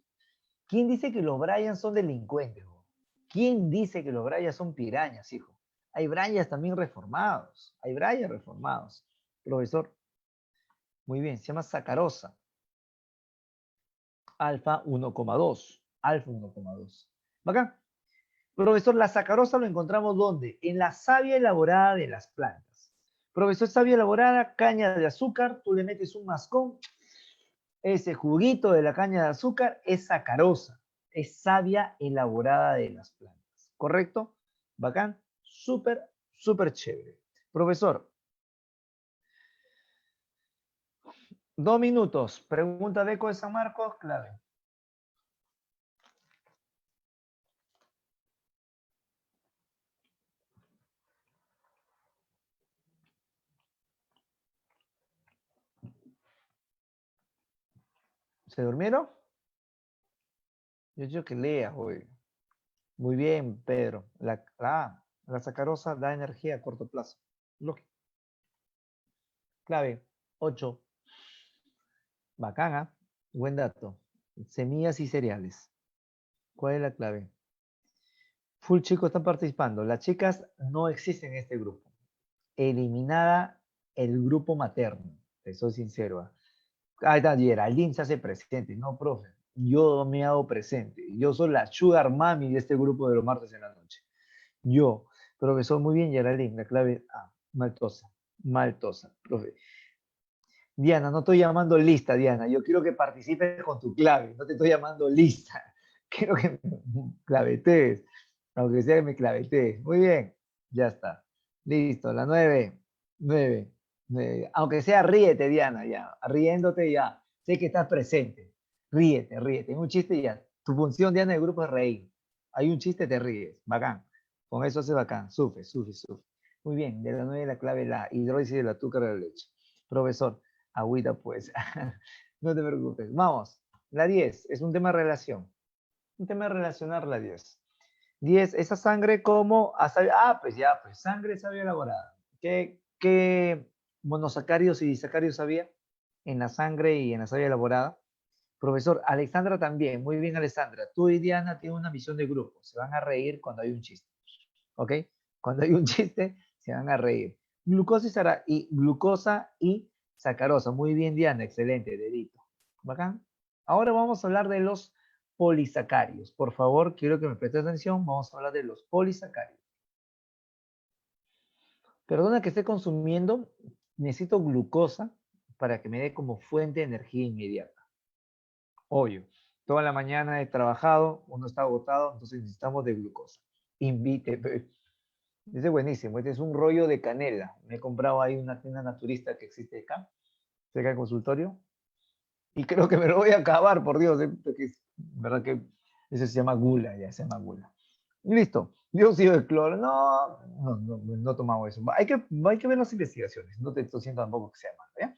¿Quién dice que los Bryans son delincuentes? Bro? ¿Quién dice que los Bryans son pirañas, hijo? Hay Bryans también reformados. Hay Bryans reformados. Profesor, muy bien, se llama sacarosa. Alfa 1,2. Alfa 1,2. ¿Bacán? Profesor, la sacarosa lo encontramos ¿dónde? En la savia elaborada de las plantas. Profesor, savia elaborada, caña de azúcar, tú le metes un mascón, ese juguito de la caña de azúcar es sacarosa, es savia elaborada de las plantas. ¿Correcto? Bacán, súper, súper chévere. Profesor, 2 minutos. Pregunta de Eco de San Marcos, clave. ¿Se durmieron? Yo quiero que lea hoy. Muy bien, Pedro. La sacarosa da energía a corto plazo. Lógico. Clave 8. Bacana. Buen dato. Semillas y cereales. ¿Cuál es la clave? Full chicos están participando. Las chicas no existen en este grupo. Eliminada el grupo materno. Te soy sincero. Ahí está, Geraldine se hace presente. No, profe. Yo me hago presente. Yo soy la sugar mami de este grupo de los martes en la noche. Yo, profesor, muy bien, Geraldine. La clave A. Maltosa. Maltosa, profe. Diana, no estoy llamando lista, Diana. Yo quiero que participes con tu clave. No te estoy llamando lista. Quiero que me clavetees. Aunque sea que me clavetees. Muy bien. Ya está. Listo. La 9. 9. 9. Aunque sea ríete, Diana, ya. Riéndote ya. Sé que estás presente. Ríete, ríete. En un chiste ya. Tu función, Diana, del grupo es reír. Hay un chiste, te ríes. Bacán. Con eso hace bacán. Sufre, sufre, sufre. Muy bien. De la 9 la clave la hidrólisis del azúcar de la leche. Profesor. Agüita, pues. No te preocupes. Vamos. La 10 es un tema de relación. Un tema de relacionar la 10. 10, esa sangre como... pues ya, pues sangre sabia elaborada. ¿Qué monosacáridos y disacáridos había en la sangre y en la savia elaborada? Profesor, Alexandra también. Muy bien, Alexandra. Tú y Diana tienen una misión de grupo. Se van a reír cuando hay un chiste. ¿Ok? Cuando hay un chiste, se van a reír. Glucosa y sacarosa. Muy bien, Diana. Excelente, dedito. ¿Bacán? Ahora vamos a hablar de los polisacáridos. Por favor, quiero que me prestes atención. Vamos a hablar de los polisacáridos. Perdona que esté consumiendo. Necesito glucosa para que me dé como fuente de energía inmediata. Obvio. Toda la mañana he trabajado, uno está agotado, entonces necesitamos de glucosa. Invite. Este es buenísimo. Este es un rollo de canela. Me he comprado ahí una tienda naturista que existe acá, cerca del consultorio. Y creo que me lo voy a acabar, por Dios. Porque es verdad que eso se llama gula, ya se llama gula. Listo. Dióxido de cloro. No tomamos eso. Hay que ver las investigaciones. No te estoy diciendo tampoco que sea malo. ¿Ya?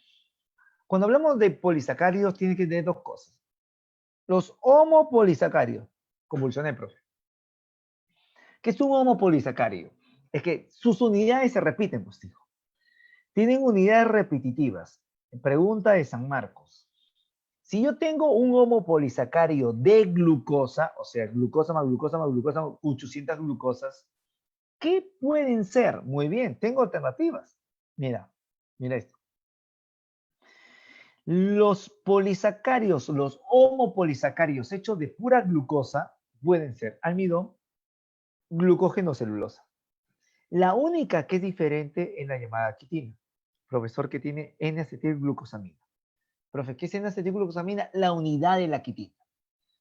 Cuando hablamos de polisacáridos, tiene que tener dos cosas. Los homopolisacáridos. Convulsioné, profe. ¿Qué es un homopolisacárido? Es que sus unidades se repiten, pues, hijo. Tienen unidades repetitivas. Pregunta de San Marcos. Si yo tengo un homopolisacárido de glucosa, o sea, glucosa más glucosa más glucosa, 800 glucosas, ¿qué pueden ser? Muy bien, tengo alternativas. Mira, mira esto. Los polisacáridos, los homopolisacáridos hechos de pura glucosa pueden ser almidón, glucógeno, celulosa. La única que es diferente es la llamada quitina. Profesor, que tiene N-acetilglucosamina. Profe, ¿qué es N-acetilglucosamina? La unidad de la quitina.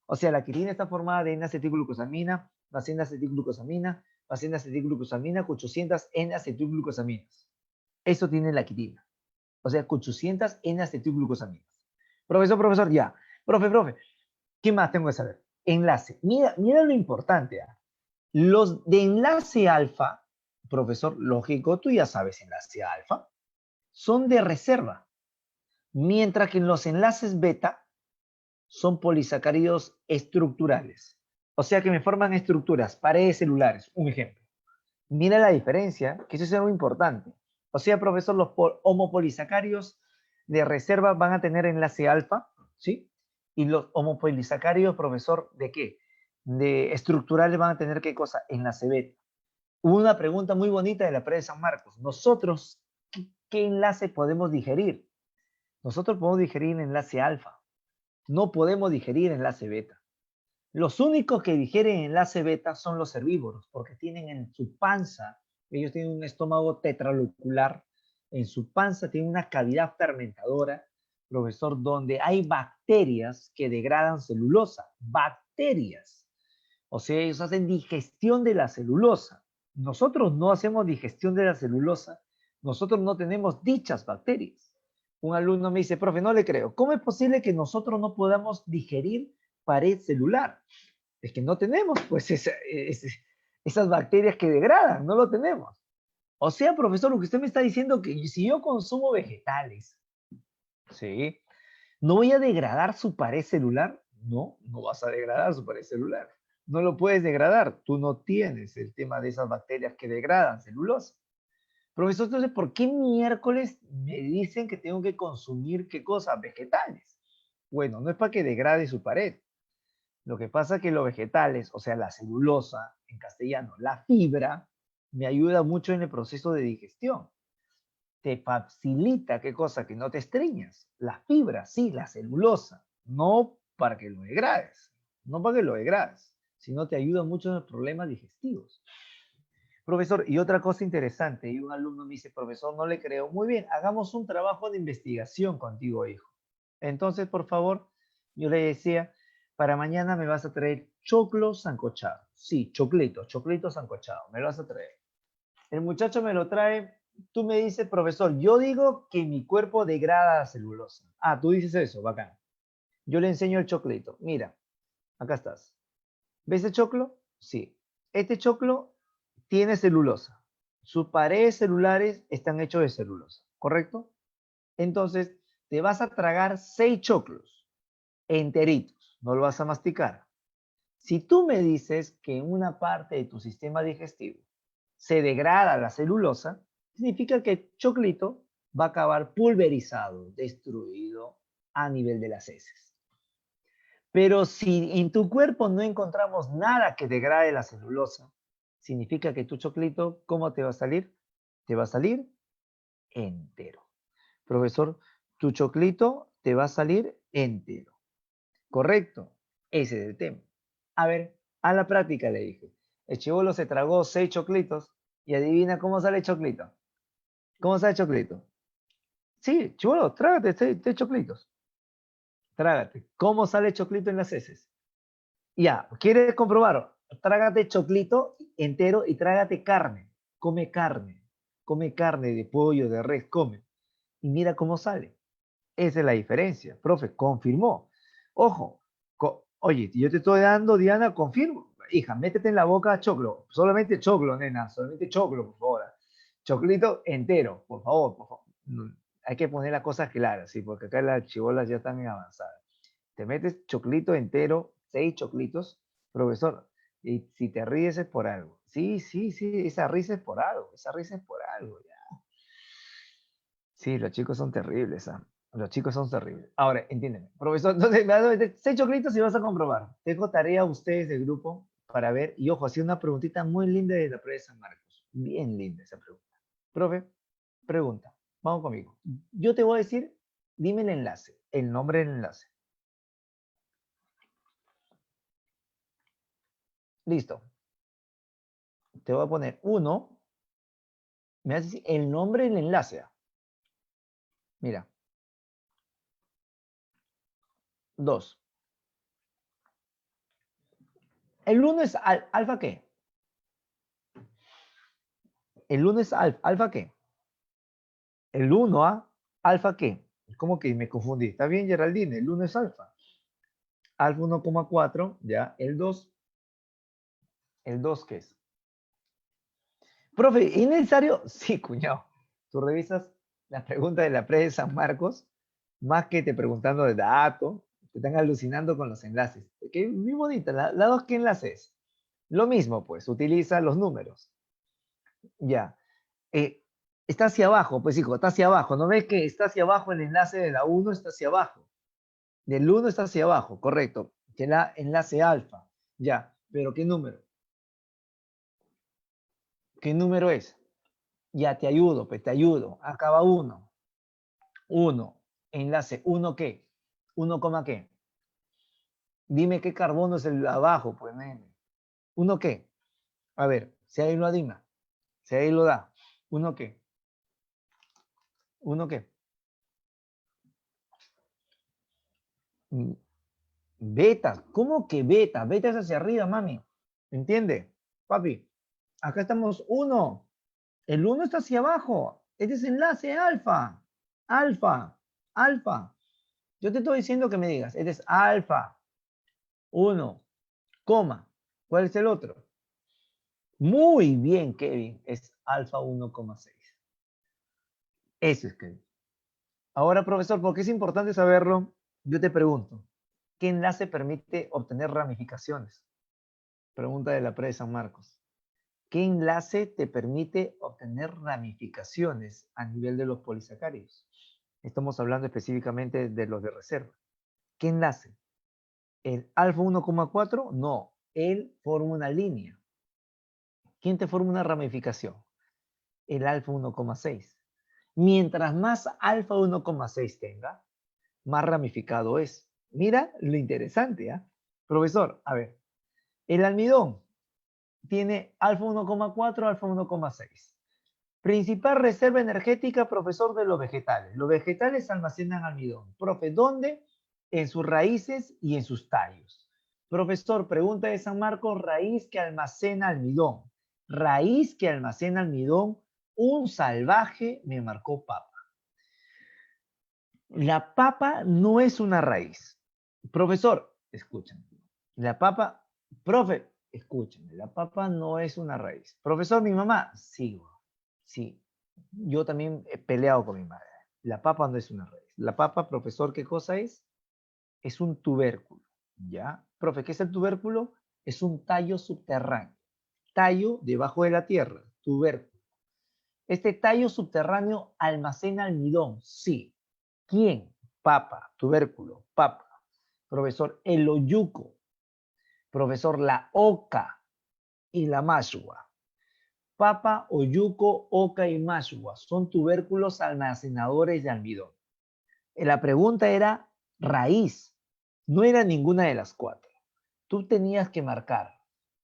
O sea, la quitina está formada de N-acetilglucosamina, más N-acetilglucosamina, más N-acetilglucosamina, con 800 N-acetilglucosaminas. Eso tiene la quitina. O sea, con 800 N-acetilglucosaminas. Profesor, ya. Profe, ¿qué más tengo que saber? Enlace. Mira lo importante. Los de enlace alfa, profesor, lógico, tú ya sabes enlace alfa, son de reserva. Mientras que en los enlaces beta son polisacáridos estructurales. O sea que me forman estructuras, paredes celulares. Un ejemplo. Mira la diferencia, que eso es algo importante. O sea, profesor, los homopolisacáridos de reserva van a tener enlace alfa, ¿sí? Y los homopolisacáridos, profesor, ¿de qué? De estructurales van a tener ¿qué cosa? Enlace beta. Hubo una pregunta muy bonita de la pre de San Marcos. Nosotros, ¿qué enlace podemos digerir? Nosotros podemos digerir enlace alfa. No podemos digerir enlace beta. Los únicos que digieren enlace beta son los herbívoros, porque tienen en su panza, ellos tienen un estómago tetralocular, en su panza tienen una cavidad fermentadora, profesor, donde hay bacterias que degradan celulosa. Bacterias. O sea, ellos hacen digestión de la celulosa. Nosotros no hacemos digestión de la celulosa, nosotros no tenemos dichas bacterias. Un alumno me dice, profe, no le creo. ¿Cómo es posible que nosotros no podamos digerir pared celular? Es que no tenemos, pues, esas bacterias que degradan, no lo tenemos. O sea, profesor, lo que usted me está diciendo que si yo consumo vegetales, ¿sí? ¿No voy a degradar su pared celular? No, no vas a degradar su pared celular. No lo puedes degradar. Tú no tienes el tema de esas bacterias que degradan celulosa. Profesor, entonces, ¿por qué miércoles me dicen que tengo que consumir qué cosa? Vegetales. Bueno, no es para que degrade su pared. Lo que pasa es que los vegetales, o sea, la celulosa, en castellano, la fibra, me ayuda mucho en el proceso de digestión. Te facilita, ¿qué cosa? Que no te estreñas. La fibra, sí, la celulosa. No para que lo degrades. No para que lo degrades, sino te ayuda mucho en los problemas digestivos. Profesor, y otra cosa interesante, y un alumno me dice, profesor, no le creo. Muy bien, hagamos un trabajo de investigación contigo, hijo. Entonces, por favor, yo le decía, para mañana me vas a traer choclo sancochado. Sí, choclito sancochado, me lo vas a traer. El muchacho me lo trae, tú me dices, profesor, yo digo que mi cuerpo degrada la celulosa. Ah, tú dices eso, bacán. Yo le enseño el choclito. Mira, acá estás. ¿Ves el choclo? Sí. Este choclo tiene celulosa. Sus paredes celulares están hechos de celulosa, ¿correcto? Entonces, te vas a tragar 6 choclos enteritos, no lo vas a masticar. Si tú me dices que en una parte de tu sistema digestivo se degrada la celulosa, significa que el choclito va a acabar pulverizado, destruido a nivel de las heces. Pero si en tu cuerpo no encontramos nada que degrade la celulosa, significa que tu choclito, ¿cómo te va a salir? Te va a salir entero. Profesor, tu choclito te va a salir entero. ¿Correcto? Ese es el tema. A ver, a la práctica le dije. El chibolo se tragó 6 choclitos y adivina cómo sale el choclito. ¿Cómo sale el choclito? Sí, chibolo, trágate 6 choclitos. Trágate. ¿Cómo sale el choclito en las heces? Ya, ¿quieres comprobarlo? Trágate choclito entero y trágate carne. Come carne. Come carne de pollo, de res, come. Y mira cómo sale. Esa es la diferencia. Profe, confirmó. Ojo, oye, yo te estoy dando, Diana, confirmo. Hija, métete en la boca choclo. Solamente choclo, nena. Solamente choclo, por favor. Choclito entero, por favor, por favor. Hay que poner las cosas claras, ¿sí? Porque acá las chibolas ya están en avanzada. Te metes choclito entero, 6 choclitos, profesor, y si te ríes es por algo. Sí, esa risa es por algo, esa risa es por algo, ya. Sí, los chicos son terribles, ¿ah? Los chicos son terribles. Ahora, entiéndeme. Profesor, entonces, me vas a meter 6 choclitos y vas a comprobar. Dejo tarea a ustedes del grupo para ver. Y ojo, ha sido una preguntita muy linda de la prueba de San Marcos. Bien linda esa pregunta. Profe, pregunta. Vamos conmigo. Yo te voy a decir, dime el enlace, el nombre del enlace. Listo. Te voy a poner uno. Me vas a decir el nombre del enlace. Mira. 2. El 1 es alfa qué. El 1 es alfa qué. El 1 a alfa qué. ¿Cómo que me confundí? Está bien, Geraldine. El 1 es alfa. Alfa 1,4. Ya. El 2. ¿El 2 qué es? Profe, ¿es necesario? Sí, cuñado. Tú revisas las preguntas de la pre de San Marcos, más que te preguntando de datos, te están alucinando con los enlaces. Que es muy bonita. La 2, ¿qué enlace es? Lo mismo, pues, utiliza los números. Ya. Está hacia abajo, pues hijo, está hacia abajo. ¿No ves que está hacia abajo el enlace de la 1? Está hacia abajo. Del 1 está hacia abajo, correcto. Que la enlace alfa. Ya, pero ¿qué número? ¿Qué número es? Ya te ayudo, pues te ayudo. Acaba 1. 1. Enlace 1 ¿qué? 1, ¿qué? Dime qué carbono es el de abajo, pues, nene. ¿1 qué? A ver, si ahí lo adivina. Si ahí lo da. ¿1 qué? ¿1 qué? Beta. ¿Cómo que beta? Beta es hacia arriba, mami. ¿Entiende? Papi, acá estamos 1. El 1 está hacia abajo. Este es enlace alfa. Alfa. Alfa. Yo te estoy diciendo que me digas. Este es alfa. 1, coma. ¿Cuál es el otro? Muy bien, Kevin. Es alfa 1,6. Eso es Kevin. Ahora, profesor, ¿por qué es importante saberlo? Yo te pregunto, ¿qué enlace permite obtener ramificaciones? Pregunta de la pre de San Marcos. ¿Qué enlace te permite obtener ramificaciones a nivel de los polisacáridos? Estamos hablando específicamente de los de reserva. ¿Qué enlace? ¿El alfa 1,4? No, él forma una línea. ¿Quién te forma una ramificación? El alfa 1,6. Mientras más alfa 1,6 tenga, más ramificado es. Mira lo interesante, ¿ah? Profesor, a ver, el almidón tiene alfa 1,4, alfa 1,6. Principal reserva energética, profesor, de los vegetales. Los vegetales almacenan almidón. Profe, ¿dónde? En sus raíces y en sus tallos. Profesor, pregunta de San Marcos, raíz que almacena almidón. Raíz que almacena almidón, un salvaje me marcó papa. La papa no es una raíz. Profesor, escúchame. La papa, profe, escúchame. La papa no es una raíz. Profesor, mi mamá, sí, sí. Yo también he peleado con mi madre. La papa no es una raíz. La papa, profesor, ¿qué cosa es? Es un tubérculo, ¿ya? Profe, ¿qué es el tubérculo? Es un tallo subterráneo. Tallo debajo de la tierra, tubérculo. Este tallo subterráneo almacena almidón, sí. ¿Quién? Papa, tubérculo, papa. Profesor, el oyuco. Profesor, la oca y la mashua. Papa, oyuco, oca y mashua son tubérculos almacenadores de almidón. La pregunta era raíz, no era ninguna de las 4. Tú tenías que marcar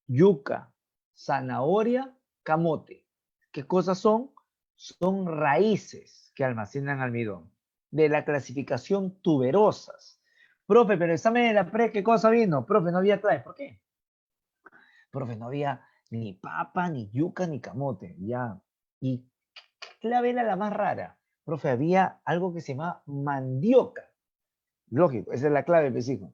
yuca, zanahoria, camote. ¿Qué cosas son? Son raíces que almacenan almidón, de la clasificación tuberosas. Profe, pero el examen de la pre, ¿qué cosa vino? Profe, no había clave. ¿Por qué? Profe, no había ni papa, ni yuca, ni camote. Ya. ¿Y qué clave era la más rara? Profe, había algo que se llama mandioca. Lógico, esa es la clave, pues, hijo.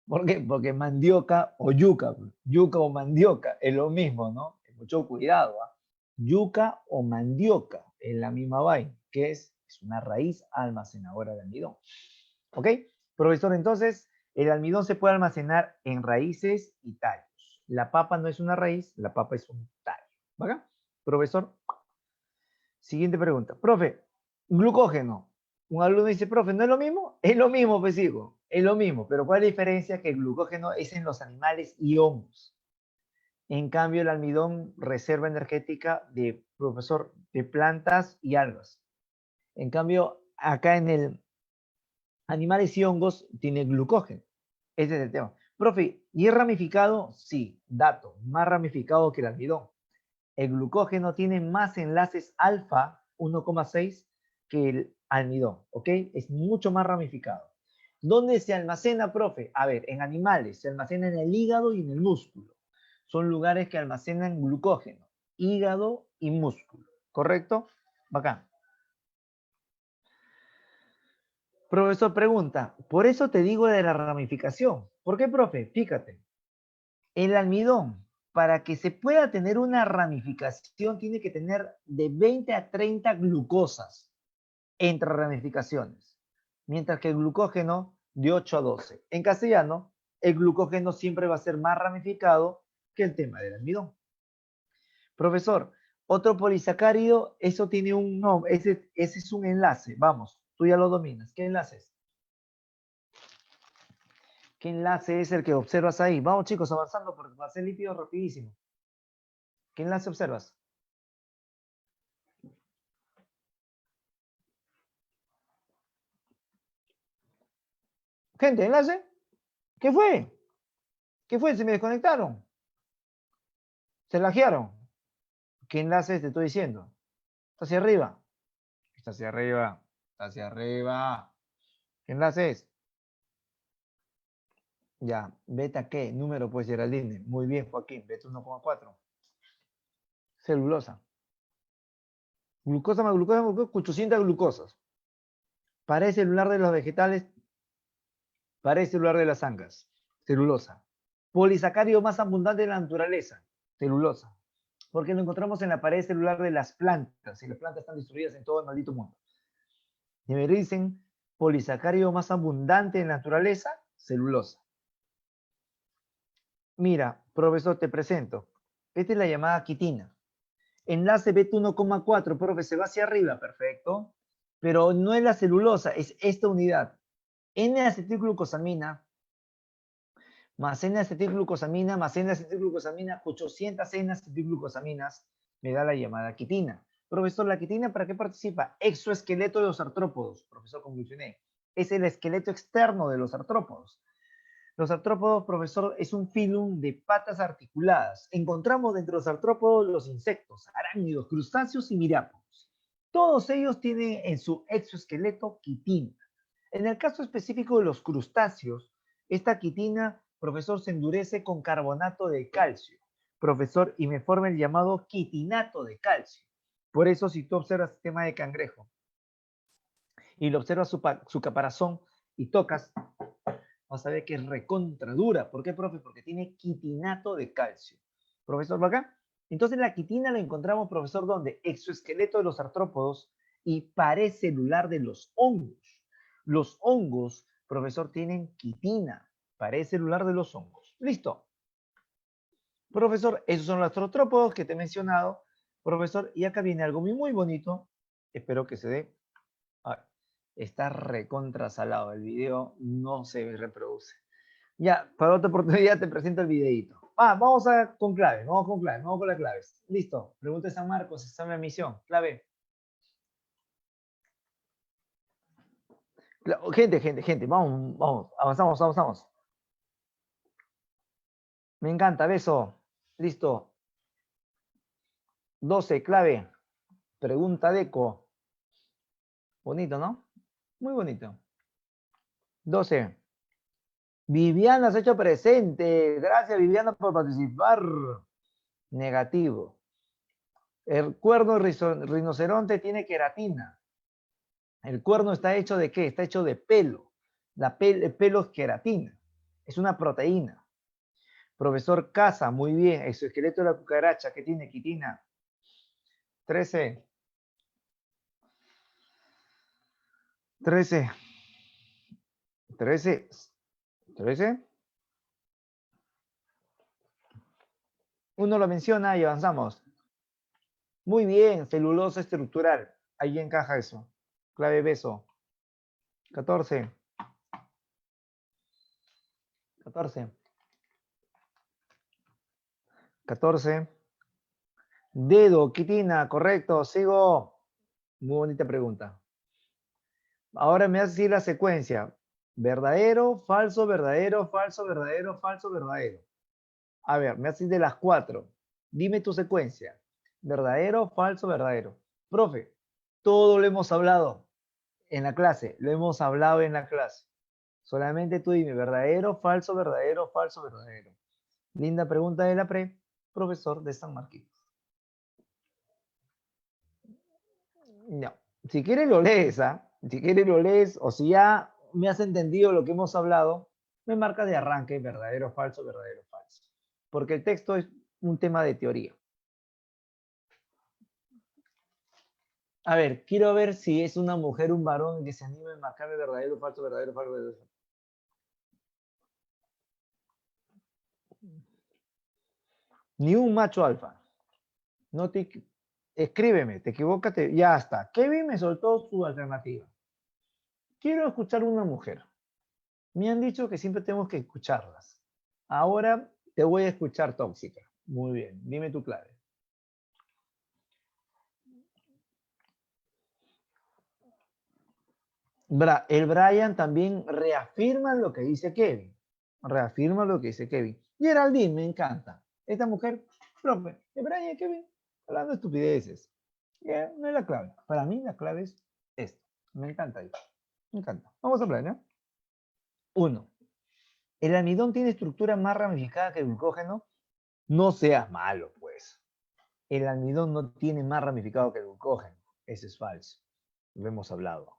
¿Por qué? Porque mandioca o yuca, yuca o mandioca, es lo mismo, ¿no? Mucho cuidado, ¿eh? Yuca o mandioca, es la misma vaina, que es una raíz almacenadora de almidón. ¿Ok? Profesor, entonces, el almidón se puede almacenar en raíces y tallos. La papa no es una raíz, la papa es un tallo. ¿Va? Profesor, siguiente pregunta. Profe, glucógeno. Un alumno dice, profe, ¿no es lo mismo? Es lo mismo, pues hijo, es lo mismo. Pero ¿cuál es la diferencia? Que el glucógeno es en los animales y hongos. En cambio, el almidón, reserva energética de, profesor, de plantas y algas. En cambio, acá en el animales y hongos tiene glucógeno. Ese es el tema. Profe, ¿y es ramificado? Sí, dato, más ramificado que el almidón. El glucógeno tiene más enlaces alfa 1,6 que el almidón, ¿ok? Es mucho más ramificado. ¿Dónde se almacena, profe? A ver, en animales, se almacena en el hígado y en el músculo. Son lugares que almacenan glucógeno, hígado y músculo, ¿correcto? Bacán. Profesor pregunta, por eso te digo de la ramificación. ¿Por qué, profe? Fíjate, el almidón, para que se pueda tener una ramificación, tiene que tener de 20 a 30 glucosas entre ramificaciones, mientras que el glucógeno de 8 a 12. En castellano, el glucógeno siempre va a ser más ramificado que el tema del almidón. Profesor, otro polisacárido, eso tiene un nombre, ese es un enlace. Vamos, tú ya lo dominas. ¿Qué enlace es? ¿Qué enlace es el que observas ahí? Vamos, chicos, avanzando porque va a ser lípido rapidísimo. ¿Qué enlace observas? Gente, enlace. ¿Qué fue? ¿Qué fue? Se me desconectaron. Se lajearon. ¿Qué enlace te estoy diciendo? Está hacia arriba. Está hacia arriba. Está hacia arriba. ¿Qué enlace es? Ya. ¿Beta qué? Número, pues, Geraldine. Muy bien, Joaquín. Beta 1,4. Celulosa. Glucosa más glucosa más glucosa, 800 glucosas. Pared celular de los vegetales, pared celular de las algas. Celulosa. Polisacárido más abundante de la naturaleza. Celulosa. Porque lo encontramos en la pared celular de las plantas. Y las plantas están destruidas en todo el maldito mundo. Y me dicen, polisacárido más abundante en la naturaleza, celulosa. Mira, profesor, te presento. Esta es la llamada quitina. Enlace beta 1,4, profe, se va hacia arriba, perfecto. Pero no es la celulosa, es esta unidad. N-acetilglucosamina más N-acetilglucosamina más N-acetilglucosamina, 800 N-acetilglucosaminas, me da la llamada quitina. Profesor, ¿la quitina para qué participa? Exoesqueleto de los artrópodos. Profesor, conclusioné. Es el esqueleto externo de los artrópodos. Los artrópodos, profesor, es un filum de patas articuladas. Encontramos dentro de los artrópodos los insectos, arácnidos, crustáceos y miriápodos. Todos ellos tienen en su exoesqueleto quitina. En el caso específico de los crustáceos, esta quitina, profesor, se endurece con carbonato de calcio, profesor, y me forma el llamado quitinato de calcio. Por eso, si tú observas el tema de cangrejo y lo observas su caparazón y tocas, vas a ver que es recontra dura. ¿Por qué, profe? Porque tiene quitinato de calcio. Profesor, ¿por acá? Entonces la quitina la encontramos, profesor, ¿dónde? Exoesqueleto de los artrópodos y pared celular de los hongos. Los hongos, profesor, tienen quitina, pared celular de los hongos. Listo. Profesor, esos son los artrópodos que te he mencionado. Profesor, y acá viene algo muy bonito. Espero que se dé. Está recontra salado. El video no se reproduce. Ya, para otra oportunidad te presento el videito. Con claves, vamos con las claves. Listo. Pregunta de San Marcos, examen de admisión. Clave. Gente, vamos, avanzamos. Me encanta, beso. Listo. 12, clave. Pregunta de eco. Bonito, ¿no? Muy bonito. 12. Viviana se ha hecho presente. Gracias, Viviana, por participar. Negativo. El cuerno rinoceronte tiene queratina. El cuerno está hecho de qué? Está hecho de pelo. El pelo es queratina. Es una proteína. Profesor Casa, muy bien. Exoesqueleto de la cucaracha, ¿qué tiene? Quitina. 13. 13. 13. 13. Uno lo menciona y avanzamos. Muy bien, celulosa estructural. Ahí encaja eso. Clave beso. 14. 14. 14. Dedo, quitina, correcto, sigo. Muy bonita pregunta. Ahora me hace decir la secuencia. Verdadero, falso, verdadero, falso, verdadero, falso, verdadero. A ver, me haces de las 4. Dime tu secuencia. Verdadero, falso, verdadero. Profe, todo lo hemos hablado en la clase. Lo hemos hablado en la clase. Solamente tú dime verdadero, falso, verdadero, falso, verdadero. Linda pregunta de la profesor de San Marquitos. No. Si quieres lo lees, ¿ah? Si quieres lo lees, o si ya me has entendido lo que hemos hablado, me marcas de arranque verdadero, falso, verdadero, falso. Porque el texto es un tema de teoría. A ver, quiero ver si es una mujer o un varón que se anime a marcarme verdadero, falso, verdadero, falso, verdadero. Ni un macho alfa. No te, escríbeme, te equivocas, ya está. Kevin me soltó su alternativa. Quiero escuchar una mujer. Me han dicho que siempre tenemos que escucharlas. Ahora te voy a escuchar tóxica. Muy bien, dime tu clave. El Brian también reafirma lo que dice Kevin. Reafirma lo que dice Kevin. Geraldine me encanta. Esta mujer, profe, el Brian y Kevin, hablando de estupideces. No es la clave. Para mí la clave es esto. Me encanta esto. Me encanta. Vamos a hablar, ¿no? 1. ¿El almidón tiene estructura más ramificada que el glucógeno? No seas malo, pues. El almidón no tiene más ramificado que el glucógeno. Eso es falso. Lo hemos hablado.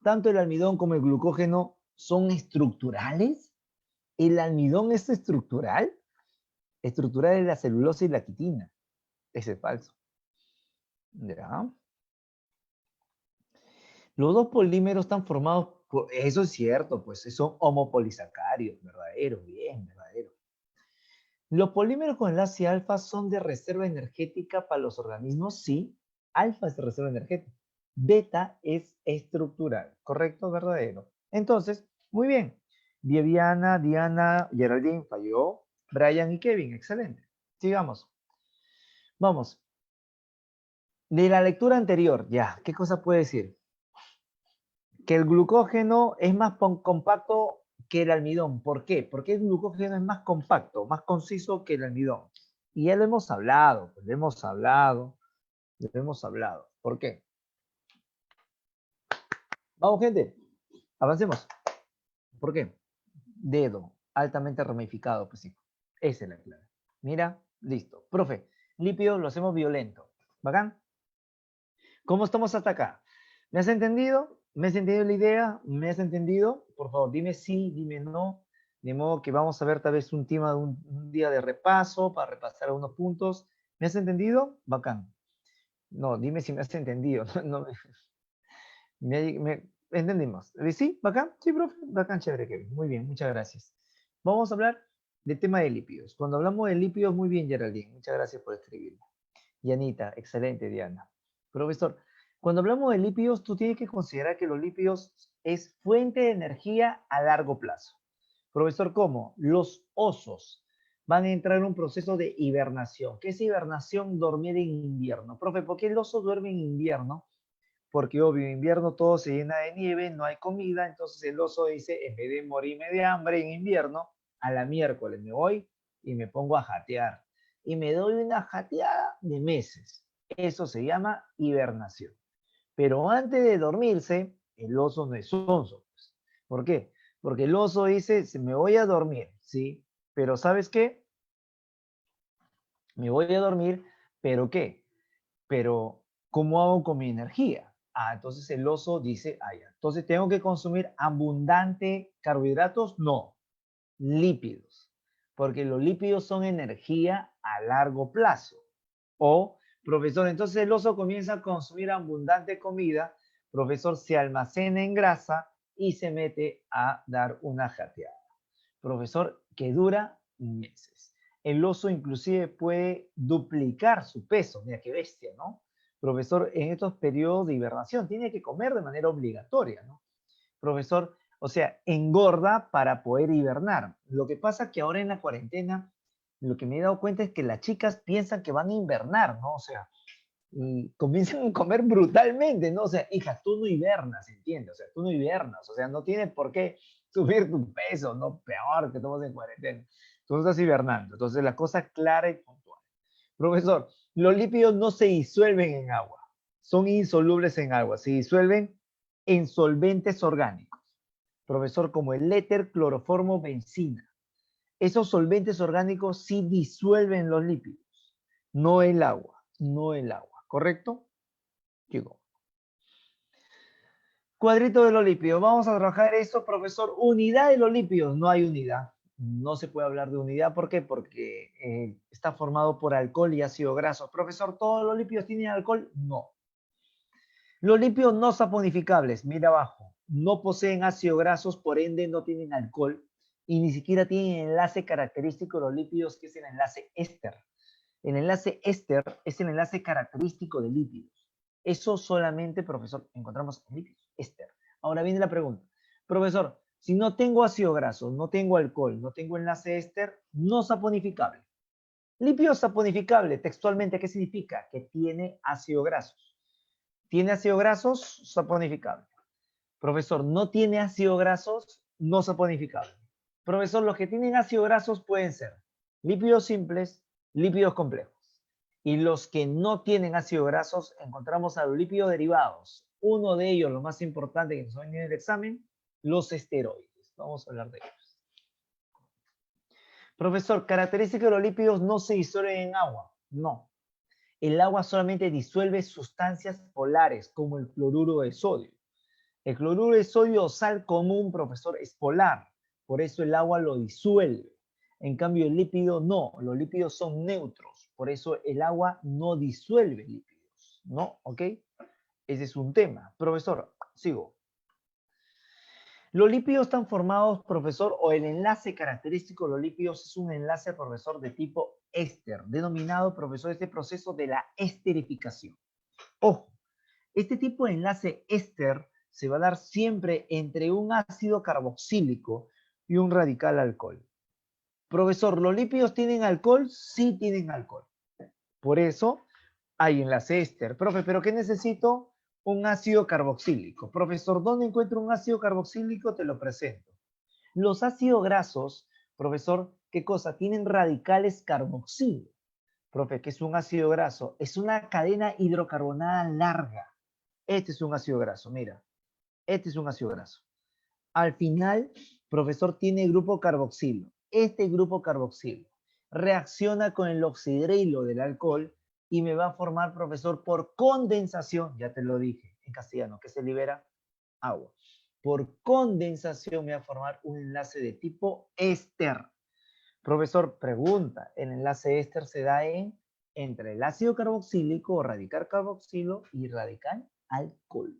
Tanto el almidón como el glucógeno son estructurales. ¿El almidón es estructural? Estructural es la celulosa y la quitina. Ese es falso. ¿Ya? Los dos polímeros están formados por... Eso es cierto, pues son homopolisacáridos. Verdadero, bien, verdadero. ¿Los polímeros con enlace alfa son de reserva energética para los organismos? Sí. Alfa es de reserva energética. Beta es estructural. ¿Correcto? Verdadero. Entonces, muy bien. Viviana, Diana, Geraldine falló. Brian y Kevin, excelente. Sigamos. Vamos. De la lectura anterior, ya, ¿qué cosa puede decir? Que el glucógeno es más compacto que el almidón. ¿Por qué? Porque el glucógeno es más compacto, más conciso que el almidón. Y ya lo hemos hablado, pues, lo hemos hablado, lo hemos hablado. ¿Por qué? Vamos, gente, avancemos. ¿Por qué? Dedo, altamente ramificado, pues sí. Esa es la clave. Mira, listo. Profe, lípidos lo hacemos violento. ¿Bacán? ¿Cómo estamos hasta acá? ¿Me has entendido? ¿Me has entendido la idea? ¿Me has entendido? Por favor, dime sí, dime no. De modo que vamos a ver tal vez un tema de un día de repaso para repasar algunos puntos. ¿Me has entendido? Bacán. No, dime si me has entendido. No, entendimos. ¿Sí? ¿Bacán? Sí, profe. Bacán, chévere, Kevin. Muy bien, muchas gracias. Vamos a hablar del tema de lípidos. Cuando hablamos de lípidos, muy bien, Geraldine. Muchas gracias por escribirlo. Yanita, excelente, Diana. Profesor, cuando hablamos de lípidos, tú tienes que considerar que los lípidos es fuente de energía a largo plazo. Profesor, ¿cómo? Los osos van a entrar en un proceso de hibernación. ¿Qué es hibernación? Dormir en invierno. Profe, ¿por qué el oso duerme en invierno? Porque obvio, en invierno todo se llena de nieve, no hay comida, entonces el oso dice, en vez de morirme de hambre en invierno, a la miércoles me voy y me pongo a jatear. Y me doy una jateada de meses. Eso se llama hibernación. Pero antes de dormirse, el oso no es sonso. Pues. ¿Por qué? Porque el oso dice, me voy a dormir, ¿sí? Pero ¿sabes qué? Me voy a dormir, ¿pero qué? Pero ¿cómo hago con mi energía? Ah, entonces el oso dice, ah, ya. Entonces tengo que consumir abundante carbohidratos, no, lípidos, porque los lípidos son energía a largo plazo. O, profesor, entonces el oso comienza a consumir abundante comida, profesor, se almacena en grasa y se mete a dar una jateada. Profesor, que dura meses. El oso inclusive puede duplicar su peso. Mira qué bestia, ¿no? Profesor, en estos periodos de hibernación tiene que comer de manera obligatoria, ¿no? Profesor, o sea, engorda para poder hibernar. Lo que pasa que ahora en la cuarentena, lo que me he dado cuenta es que las chicas piensan que van a invernar, ¿no? O sea, y comienzan a comer brutalmente, ¿no? O sea, hija, tú no hibernas, ¿entiendes? O sea, tú no hibernas, o sea, no tienes por qué subir tu peso, ¿no? Peor que estamos en cuarentena. Tú no estás hibernando. Entonces, la cosa clara y puntual. Profesor, los lípidos no se disuelven en agua, son insolubles en agua, se disuelven en solventes orgánicos. Profesor, como el éter, cloroformo, benzina. Esos solventes orgánicos sí disuelven los lípidos, no el agua, no el agua, ¿correcto? Chico. Cuadrito de los lípidos. Vamos a trabajar eso, profesor. Unidad de los lípidos. No hay unidad. No se puede hablar de unidad. ¿Por qué? Porque está formado por alcohol y ácido graso. Profesor, ¿todos los lípidos tienen alcohol? No. Los lípidos no saponificables, mira abajo, no poseen ácidos grasos, por ende no tienen alcohol y ni siquiera tienen enlace característico de los lípidos, que es el enlace éster. El enlace éster es el enlace característico de lípidos. Eso solamente, profesor, encontramos en lípidos, éster. Ahora viene la pregunta. Profesor, si no tengo ácido graso, no tengo alcohol, no tengo enlace éster, no saponificable. Lípido saponificable, textualmente, ¿qué significa? Que tiene ácido grasos. ¿Tiene ácido grasos? Saponificable. Profesor, ¿no tiene ácido grasos? No saponificable. Profesor, los que tienen ácido grasos pueden ser lípidos simples, lípidos complejos. Y los que no tienen ácido grasos, encontramos a los lípidos derivados. Uno de ellos, lo más importante que nos va a venir en el examen, los esteroides. Vamos a hablar de ellos. Profesor, característica de los lípidos no se disuelven en agua. No. El agua solamente disuelve sustancias polares, como el cloruro de sodio. El cloruro de sodio o sal común, profesor, es polar. Por eso el agua lo disuelve. En cambio, el lípido no. Los lípidos son neutros. Por eso el agua no disuelve lípidos. ¿No? ¿Ok? Ese es un tema. Profesor, sigo. Los lípidos están formados, profesor, o el enlace característico de los lípidos es un enlace, profesor, de tipo éster, denominado, profesor, este proceso de la esterificación. Ojo, este tipo de enlace éster se va a dar siempre entre un ácido carboxílico y un radical alcohol. Profesor, ¿los lípidos tienen alcohol? Sí tienen alcohol. Por eso hay enlace éster. Profe, ¿pero qué necesito? Un ácido carboxílico. Profesor, ¿dónde encuentro un ácido carboxílico? Te lo presento. Los ácidos grasos, profesor, ¿qué cosa? Tienen radicales carboxilo. Profe, ¿qué es un ácido graso? Es una cadena hidrocarbonada larga. Este es un ácido graso, mira. Este es un ácido graso. Al final, profesor, tiene grupo carboxilo. Este grupo carboxilo reacciona con el oxidrilo del alcohol y me va a formar, profesor, por condensación, ya te lo dije en castellano, que se libera agua. Por condensación me va a formar un enlace de tipo éster. Profesor, pregunta, el enlace éster se da entre el ácido carboxílico o radical carboxilo y radical alcohol.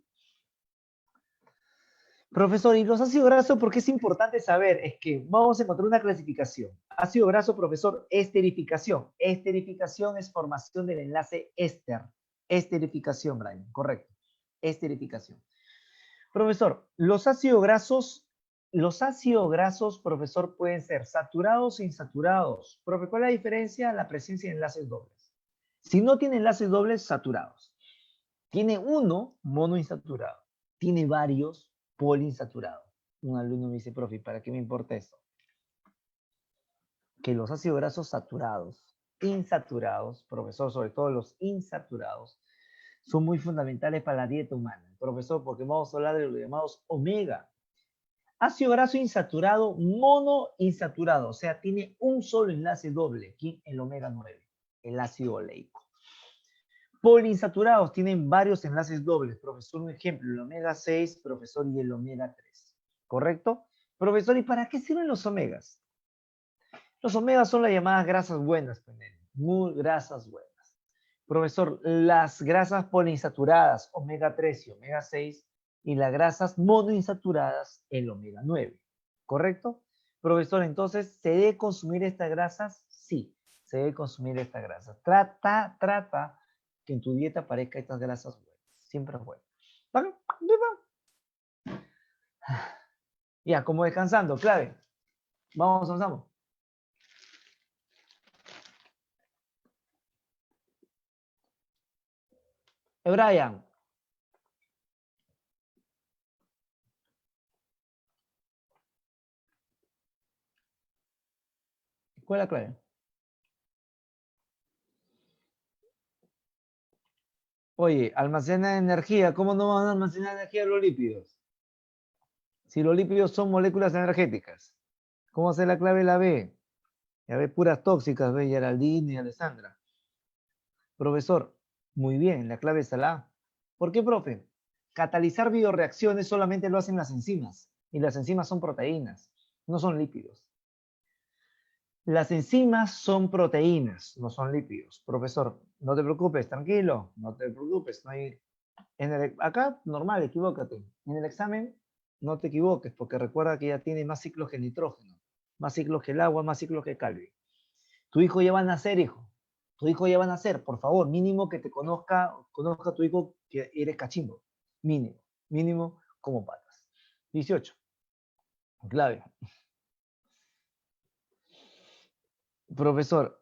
Profesor, ¿y los ácidos grasos por qué es importante saber? Es que vamos a encontrar una clasificación. Ácido graso, profesor, esterificación. Esterificación es formación del enlace éster. Esterificación, Brian, correcto. Esterificación. Profesor, los ácidos grasos, profesor, pueden ser saturados o insaturados. Profe, ¿cuál es la diferencia? La presencia de enlaces dobles. Si no tiene enlaces dobles, saturados. Tiene uno, monoinsaturado. Tiene varios, poliinsaturados. Un alumno me dice, profe, ¿para qué me importa eso? Que los ácidos grasos saturados, insaturados, profesor, sobre todo los insaturados, son muy fundamentales para la dieta humana. Profesor, porque vamos a hablar de los llamados omega. Ácido graso insaturado, monoinsaturado, o sea, tiene un solo enlace doble, ¿quién? El omega 9, el ácido oleico. Poliinsaturados tienen varios enlaces dobles, profesor, un ejemplo, el omega 6, profesor, y el omega 3, ¿correcto? Profesor, ¿y para qué sirven los omegas? Los omegas son las llamadas grasas buenas, muy grasas buenas. Profesor, las grasas poliinsaturadas, omega 3 y omega 6, y las grasas monoinsaturadas, el omega 9, ¿correcto? Profesor, entonces, ¿se debe consumir estas grasas? Sí, se debe consumir estas grasas. Trata que en tu dieta aparezcan estas grasas buenas. Siempre es bueno. ¿Vale? Ya, como descansando, clave. Vamos, avanzamos. Brian. ¿Cuál es la clave? Oye, almacena energía. ¿Cómo no van a almacenar energía los lípidos? Si los lípidos son moléculas energéticas. ¿Cómo hacer la clave la B? Ya ve puras tóxicas, ve Geraldine y Alessandra. Profesor, muy bien, la clave está la A. ¿Por qué, profe? Catalizar bioreacciones solamente lo hacen las enzimas. Y las enzimas son proteínas, no son lípidos. Las enzimas son proteínas, no son lípidos. Profesor, no te preocupes, tranquilo, no te preocupes. No hay... acá, normal, equivócate. En el examen, no te equivoques, porque recuerda que ya tiene más ciclos que nitrógeno, más ciclos que el agua, más ciclos que Calvi. Tu hijo ya va a nacer, hijo. Tu hijo ya va a nacer, por favor, mínimo que te conozca a tu hijo que eres cachimbo. Mínimo, mínimo como patas. 18. Clave. Profesor,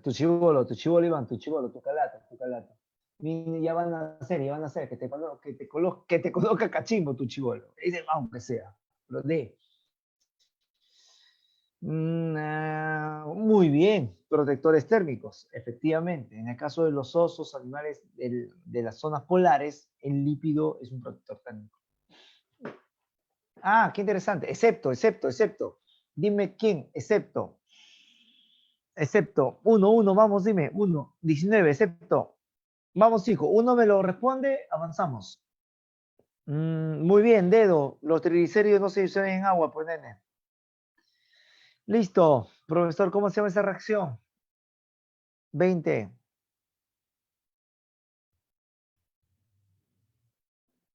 tu chivolo, Iván, tu chivolo, tu calato, tu calato. Ya van a hacer, que te conozca cachimbo tu chivolo. Ese, aunque sea. Lo de. Muy bien, protectores térmicos, efectivamente. En el caso de los osos, animales de las zonas polares, el lípido es un protector térmico. Ah, qué interesante. Excepto. Dime quién, excepto. Uno, vamos, dime. 19, excepto. Vamos, hijo. Uno me lo responde, avanzamos. Muy bien, dedo. Los triglicéridos no se disuelven en agua, pues, nene. Listo. Profesor, ¿cómo se llama esa reacción? 20.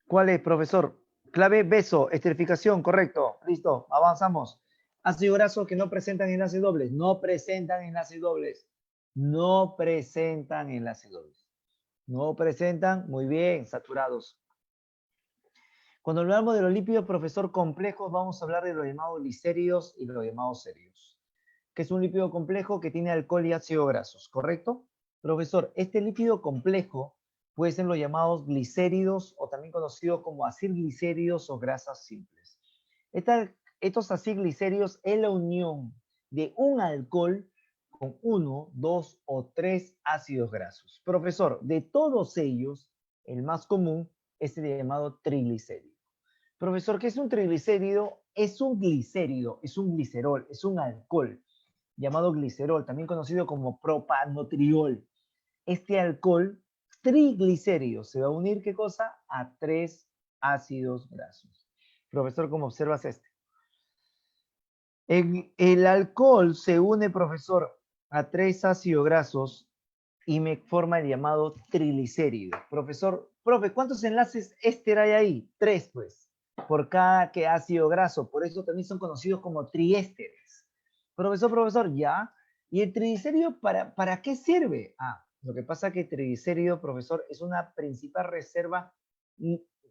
¿Cuál es, profesor? Clave beso, esterificación, correcto. Listo, avanzamos. Ácidos grasos que no presentan enlaces dobles. No presentan enlaces dobles. No presentan enlaces dobles. No presentan, muy bien, saturados. Cuando hablamos de los lípidos, profesor, complejos, vamos a hablar de los llamados glicéridos y los llamados séridos. Que es un lípido complejo que tiene alcohol y ácidos grasos, ¿correcto? Profesor, este lípido complejo puede ser los llamados glicéridos o también conocidos como acilglicéridos o grasas simples. Estos acilglicéridos es la unión de un alcohol con uno, dos o tres ácidos grasos. Profesor, de todos ellos, el más común es el llamado triglicérido. Profesor, ¿qué es un triglicérido? Es un glicérido, es un glicerol, es un alcohol llamado glicerol, también conocido como propanotriol. Este alcohol triglicérido se va a unir, ¿qué cosa? A tres ácidos grasos. Profesor, ¿cómo observas este? El alcohol se une, profesor, a tres ácidos grasos y me forma el llamado triglicérido. Profesor, profe, ¿cuántos enlaces éster hay ahí? Tres, pues, por cada que ácido graso. Por eso también son conocidos como triésteres. Profesor, ya. ¿Y el triglicérido para qué sirve? Ah, lo que pasa es que el triglicérido, profesor, es una principal reserva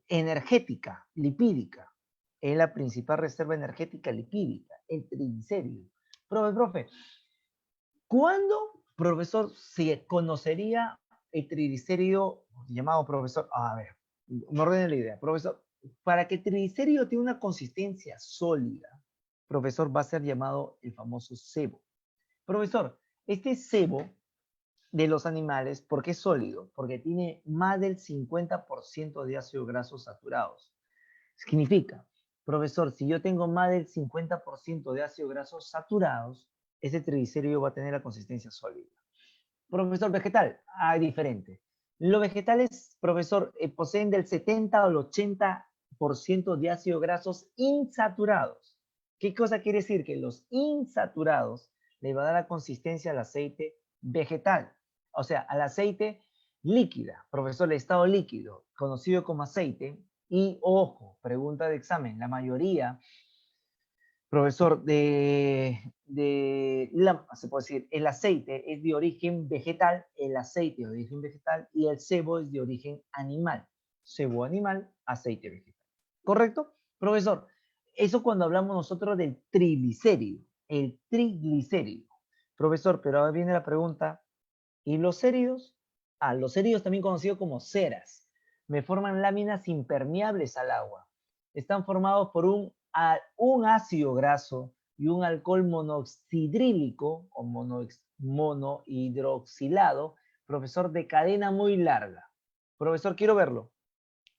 energética, lipídica. Es la principal reserva energética lipídica, el triglicérido. Profe, ¿cuándo, profesor, se conocería el triglicérido llamado, profesor? A ver, me ordene la idea. Profesor, para que el triglicérido tenga una consistencia sólida, profesor, va a ser llamado el famoso sebo. Profesor, este sebo de los animales, ¿por qué es sólido? Porque tiene más del 50% de ácidos grasos saturados. Significa, profesor, si yo tengo más del 50% de ácidos grasos saturados, ese triglicérido va a tener la consistencia sólida. Profesor, vegetal, diferente. Los vegetales, profesor, poseen del 70 al 80% de ácidos grasos insaturados. ¿Qué cosa quiere decir? Que los insaturados le va a dar la consistencia al aceite vegetal, o sea, al aceite líquida. Profesor, el estado líquido, conocido como aceite. Y ojo, pregunta de examen, la mayoría, profesor, se puede decir, el aceite es de origen vegetal, el aceite es de origen vegetal y el sebo es de origen animal. Sebo animal, aceite vegetal. ¿Correcto? Profesor, eso cuando hablamos nosotros del triglicérido, el triglicérido. Profesor, pero ahora viene la pregunta, ¿y los séridos? Ah, los séridos también conocidos como ceras. Me forman láminas impermeables al agua. Están formados por un ácido graso y un alcohol monoxidrílico o monohidroxilado, profesor, de cadena muy larga. Profesor, quiero verlo.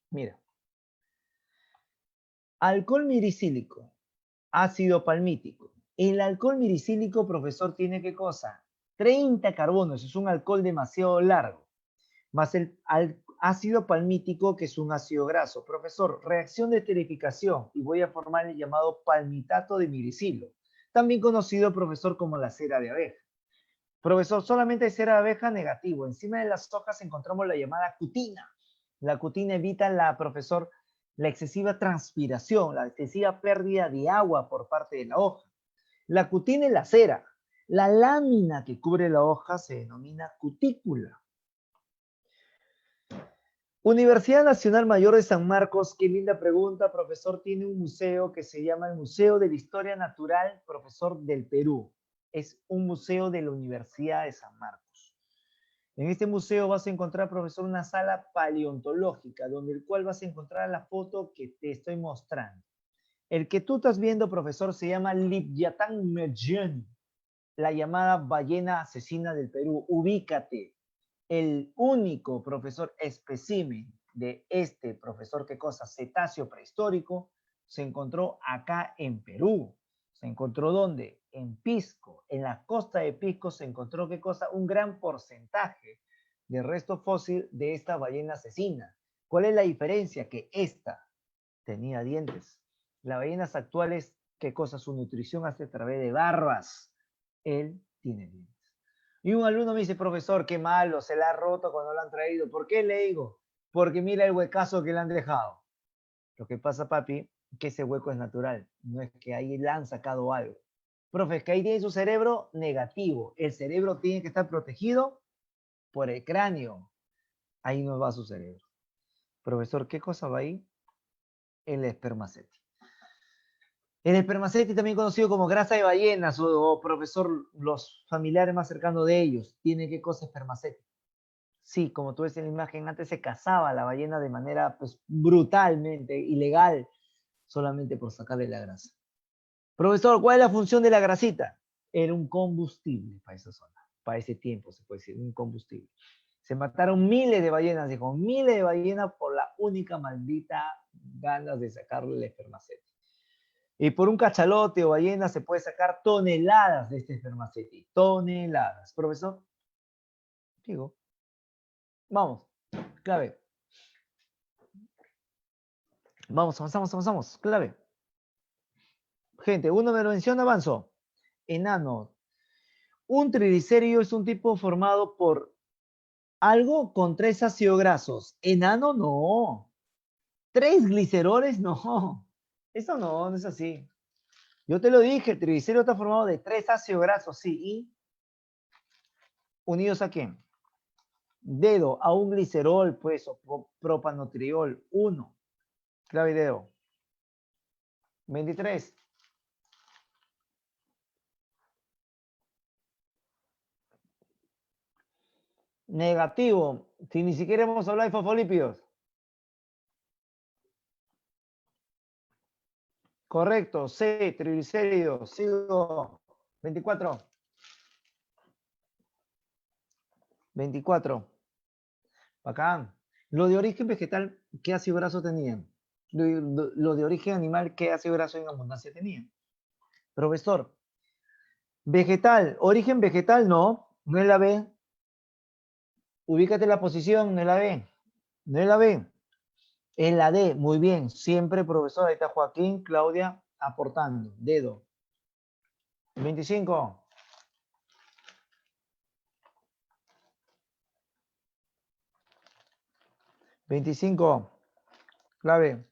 Mira. Alcohol miricílico, ácido palmítico. El alcohol miricílico, profesor, tiene ¿qué cosa? 30 carbonos, es un alcohol demasiado largo. Más el ácido palmítico, que es un ácido graso. Profesor, reacción de esterificación y voy a formar el llamado palmitato de miricilo, también conocido, profesor, como la cera de abeja. Profesor, solamente hay cera de abeja negativo. Encima de las hojas encontramos la llamada cutina. La cutina evita, profesor, la excesiva transpiración, la excesiva pérdida de agua por parte de la hoja. La cutina es la cera. La lámina que cubre la hoja se denomina cutícula. Universidad Nacional Mayor de San Marcos, qué linda pregunta, profesor. Tiene un museo que se llama el Museo de la Historia Natural, profesor, del Perú. Es un museo de la Universidad de San Marcos. En este museo vas a encontrar, profesor, una sala paleontológica, donde el cual vas a encontrar la foto que te estoy mostrando. El que tú estás viendo, profesor, se llama Libyatán Mergen, la llamada ballena asesina del Perú. Ubícate. El único, profesor, espécimen de este, profesor, ¿qué cosa? Cetáceo prehistórico, se encontró acá en Perú. ¿Se encontró dónde? En Pisco. En la costa de Pisco se encontró, ¿qué cosa? Un gran porcentaje de resto fósil de esta ballena asesina. ¿Cuál es la diferencia? Que esta tenía dientes. Las ballenas actuales, ¿qué cosa? Su nutrición hace a través de barbas. Él tiene dientes. Y un alumno me dice, profesor, qué malo, se la ha roto cuando lo han traído. ¿Por qué? Le digo, porque mira el huecazo que le han dejado. Lo que pasa, papi, que ese hueco es natural. No es que ahí le han sacado algo. Profe, es que ahí tiene su cerebro negativo. El cerebro tiene que estar protegido por el cráneo. Ahí no va su cerebro. Profesor, ¿qué cosa va ahí? El espermaceti. El espermaceti, también conocido como grasa de ballenas, o profesor, los familiares más cercanos de ellos, tiene qué cosa espermaceti. Sí, como tú ves en la imagen, antes se cazaba la ballena de manera, pues, brutalmente ilegal, solamente por sacarle la grasa. Profesor, ¿cuál es la función de la grasita? Era un combustible para esa zona, para ese tiempo, se puede decir, un combustible. Se mataron miles de ballenas, dijo, miles de ballenas por la única maldita ganas de sacarle el espermaceti. Y por un cachalote o ballena se puede sacar toneladas de este espermaceti. Toneladas. Profesor, digo, vamos, clave. Vamos, avanzamos. Clave. Gente, uno me lo menciona, avanzo. Enano. Un triglicérido es un tipo formado por algo con 3 ácidos grasos. Enano, no. 3 gliceroles, no. Eso no es así. Yo te lo dije, el triglicérido está formado de 3 ácidos grasos, sí. ¿Y unidos a quién? Dedo, a un glicerol, pues, o propanotriol. 1. Clave y dedo. 23. Negativo. Si ni siquiera hemos hablado de fosfolípidos. Correcto. C, triglicéridos. Sigo. 24. 24. Bacán. Lo de origen vegetal, ¿qué ácido graso tenían? Lo de origen animal, ¿qué ácido graso en abundancia tenían? Profesor, vegetal, origen vegetal, no. No es la B. Ubícate en la posición, no es la B. No es la B. En la D, muy bien. Siempre, profesor, ahí está Joaquín, Claudia, aportando. Dedo. 25. 25. Clave.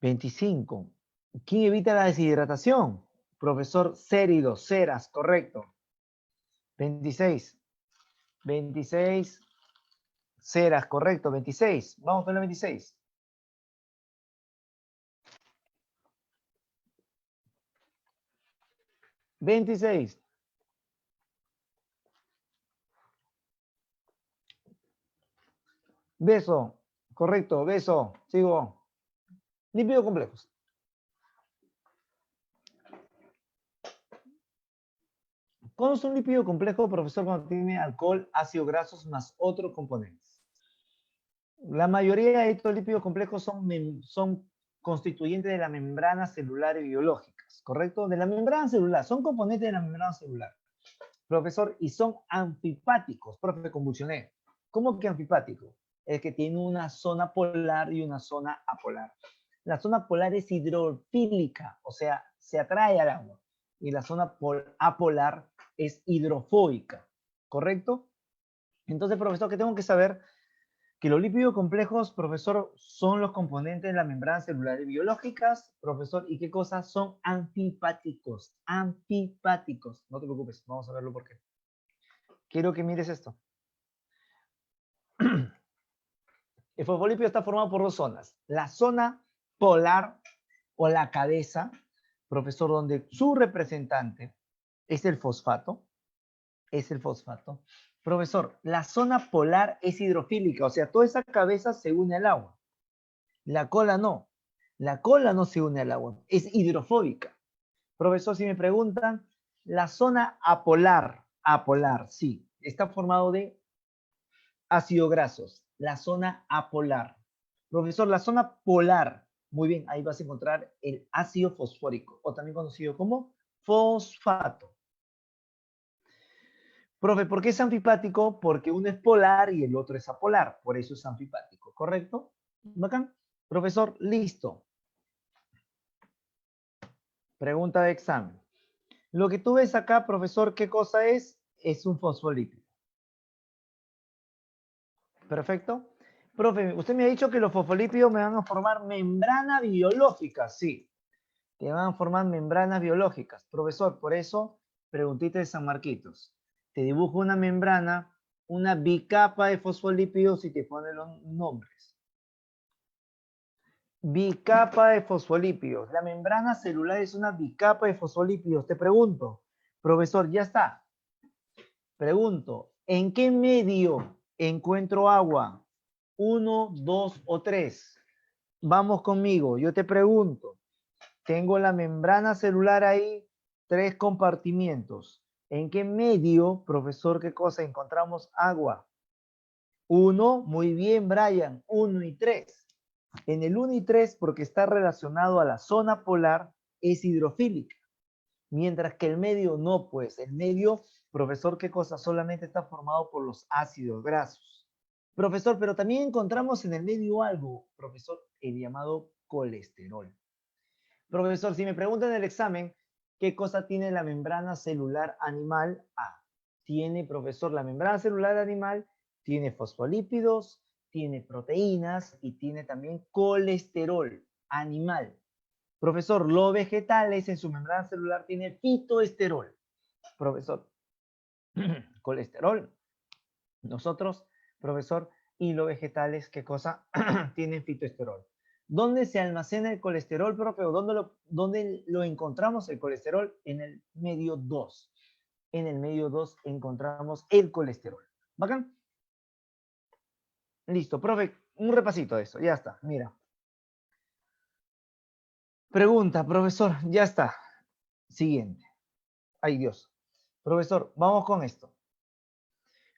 25. ¿Quién evita la deshidratación? Profesor Cérido, ceras, correcto. 26. 26. Ceras, correcto, 26. Vamos con la 26. ¿26? Beso, correcto, beso. Sigo. Lípidos complejos. ¿Cuándo es un lípido complejo, profesor, cuando tiene alcohol, ácidos grasos más otros componentes? La mayoría de estos lípidos complejos son constituyentes de la membrana celular y biológicas, ¿correcto? De la membrana celular, son componentes de la membrana celular, profesor, y son anfipáticos, profe, convulsioné. ¿Cómo que anfipático? Es que tiene una zona polar y una zona apolar. La zona polar es hidrofílica, o sea, se atrae al agua, y la zona apolar es hidrofóbica, ¿correcto? Entonces, profesor, ¿qué tengo que saber? Que los lípidos complejos, profesor, son los componentes de la membrana celular y biológicas, profesor, ¿y qué cosas? Son anfipáticos, anfipáticos. No te preocupes, vamos a verlo por qué. Quiero que mires esto. El fosfolípido está formado por dos zonas. La zona polar o la cabeza, profesor, donde su representante es el fosfato, Profesor, la zona polar es hidrofílica, o sea, toda esa cabeza se une al agua. La cola no. La cola no se une al agua, es hidrofóbica. Profesor, si me preguntan, la zona apolar, sí, está formado de ácidos grasos. La zona apolar. Profesor, la zona polar, muy bien, ahí vas a encontrar el ácido fosfórico, o también conocido como fosfato. Profe, ¿por qué es anfipático? Porque uno es polar y el otro es apolar, por eso es anfipático, ¿correcto? ¿Bacán? Profesor, listo. Pregunta de examen. Lo que tú ves acá, profesor, ¿qué cosa es? Es un fosfolípido. Perfecto. Profe, usted me ha dicho que los fosfolípidos me van a formar membrana biológica. Sí, te van a formar membranas biológicas. Profesor, por eso, preguntita de San Marquitos. Te dibujo una membrana, una bicapa de fosfolípidos y te pone los nombres. Bicapa de fosfolípidos. La membrana celular es una bicapa de fosfolípidos. Te pregunto, profesor, ya está. Pregunto, ¿en qué medio encuentro agua? ¿1, 2 o 3? Vamos conmigo, yo te pregunto. Tengo la membrana celular ahí, 3 compartimientos. ¿En qué medio, profesor, qué cosa encontramos agua? 1, muy bien, Brian, 1 y 3. En el 1 y 3, porque está relacionado a la zona polar, es hidrofílica. Mientras que el medio no, pues el medio, profesor, ¿qué cosa? Solamente está formado por los ácidos grasos. Profesor, pero también encontramos en el medio algo, profesor, el llamado colesterol. Profesor, si me preguntan en el examen, ¿qué cosa tiene la membrana celular animal? Tiene, profesor, la membrana celular animal, tiene fosfolípidos, tiene proteínas y tiene también colesterol animal. Profesor, los vegetales en su membrana celular tienen fitoesterol. Profesor, colesterol. Nosotros, profesor, y los vegetales, ¿qué cosa? Tienen fitoesterol. ¿Dónde se almacena el colesterol, profe? ¿O dónde lo encontramos el colesterol? En el medio 2. En el medio 2 encontramos el colesterol. ¿Bacán? Listo, profe, un repasito de eso. Ya está, mira. Pregunta, profesor, ya está. Siguiente. Ay, Dios. Profesor, vamos con esto.